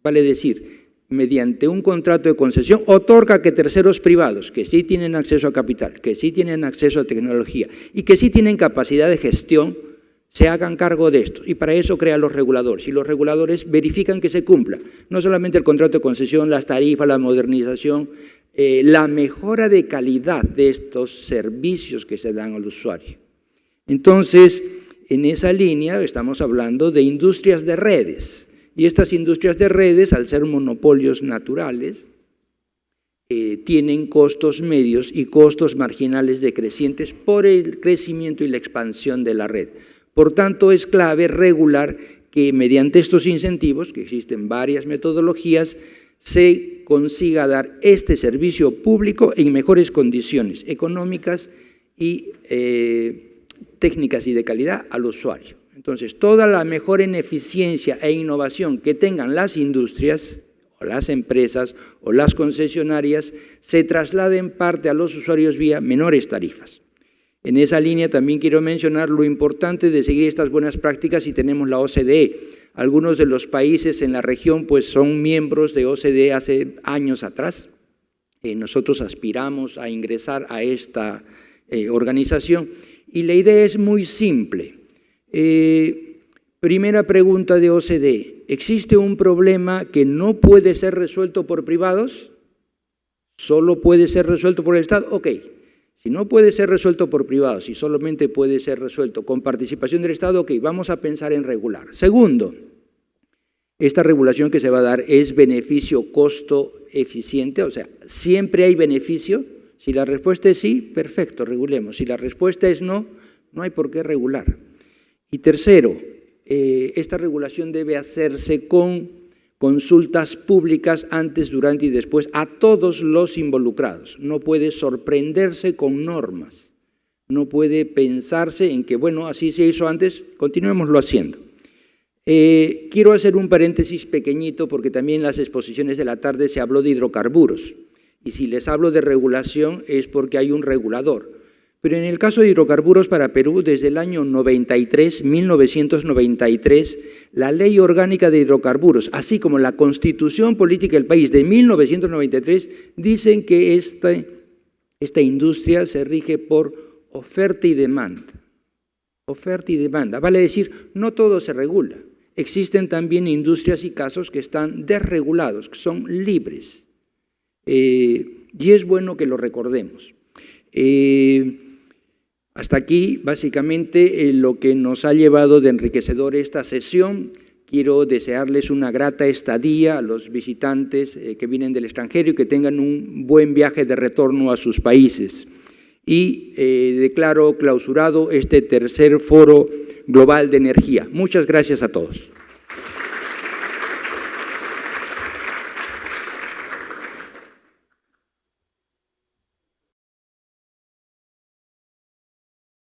vale decir, mediante un contrato de concesión, otorga que terceros privados, que sí tienen acceso a capital, que sí tienen acceso a tecnología y que sí tienen capacidad de gestión, se hagan cargo de esto. Y para eso crea los reguladores. Y los reguladores verifican que se cumpla. No solamente el contrato de concesión, las tarifas, la modernización, la mejora de calidad de estos servicios que se dan al usuario. Entonces, en esa línea estamos hablando de industrias de redes. Y estas industrias de redes, al ser monopolios naturales, tienen costos medios y costos marginales decrecientes por el crecimiento y la expansión de la red. Por tanto, es clave regular que mediante estos incentivos, que existen varias metodologías, se consiga dar este servicio público en mejores condiciones económicas y técnicas y de calidad al usuario. Entonces, toda la mejora en eficiencia e innovación que tengan las industrias, o las empresas, o las concesionarias, se traslada en parte a los usuarios vía menores tarifas. En esa línea también quiero mencionar lo importante de seguir estas buenas prácticas y tenemos la OCDE. Algunos de los países en la región pues son miembros de OCDE hace años atrás. Nosotros aspiramos a ingresar a esta organización y la idea es muy simple. Primera pregunta de OCDE. ¿Existe un problema que no puede ser resuelto por privados? ¿Solo puede ser resuelto por el Estado? Ok. Si no puede ser resuelto por privados y solamente puede ser resuelto con participación del Estado, ok, vamos a pensar en regular. Segundo, esta regulación que se va a dar es beneficio-costo eficiente, o sea, ¿siempre hay beneficio? Si la respuesta es sí, perfecto, regulemos. Si la respuesta es no, no hay por qué regular. Y tercero, esta regulación debe hacerse con consultas públicas antes, durante y después a todos los involucrados. No puede sorprenderse con normas, no puede pensarse en que, bueno, así se hizo antes, continuémoslo haciendo. Quiero hacer un paréntesis pequeñito porque también en las exposiciones de la tarde se habló de hidrocarburos. Y si les hablo de regulación es porque hay un regulador. Pero en el caso de hidrocarburos para Perú, desde el año 1993, la Ley Orgánica de Hidrocarburos, así como la Constitución Política del país de 1993, dicen que esta industria se rige por oferta y demanda. Oferta y demanda. Vale decir, no todo se regula. Existen también industrias y casos que están desregulados, que son libres. Y es bueno que lo recordemos. Hasta aquí, básicamente, lo que nos ha llevado de enriquecedor esta sesión. Quiero desearles una grata estadía a los visitantes que vienen del extranjero y que tengan un buen viaje de retorno a sus países. Y declaro clausurado este tercer Foro Global de Energía. Muchas gracias a todos.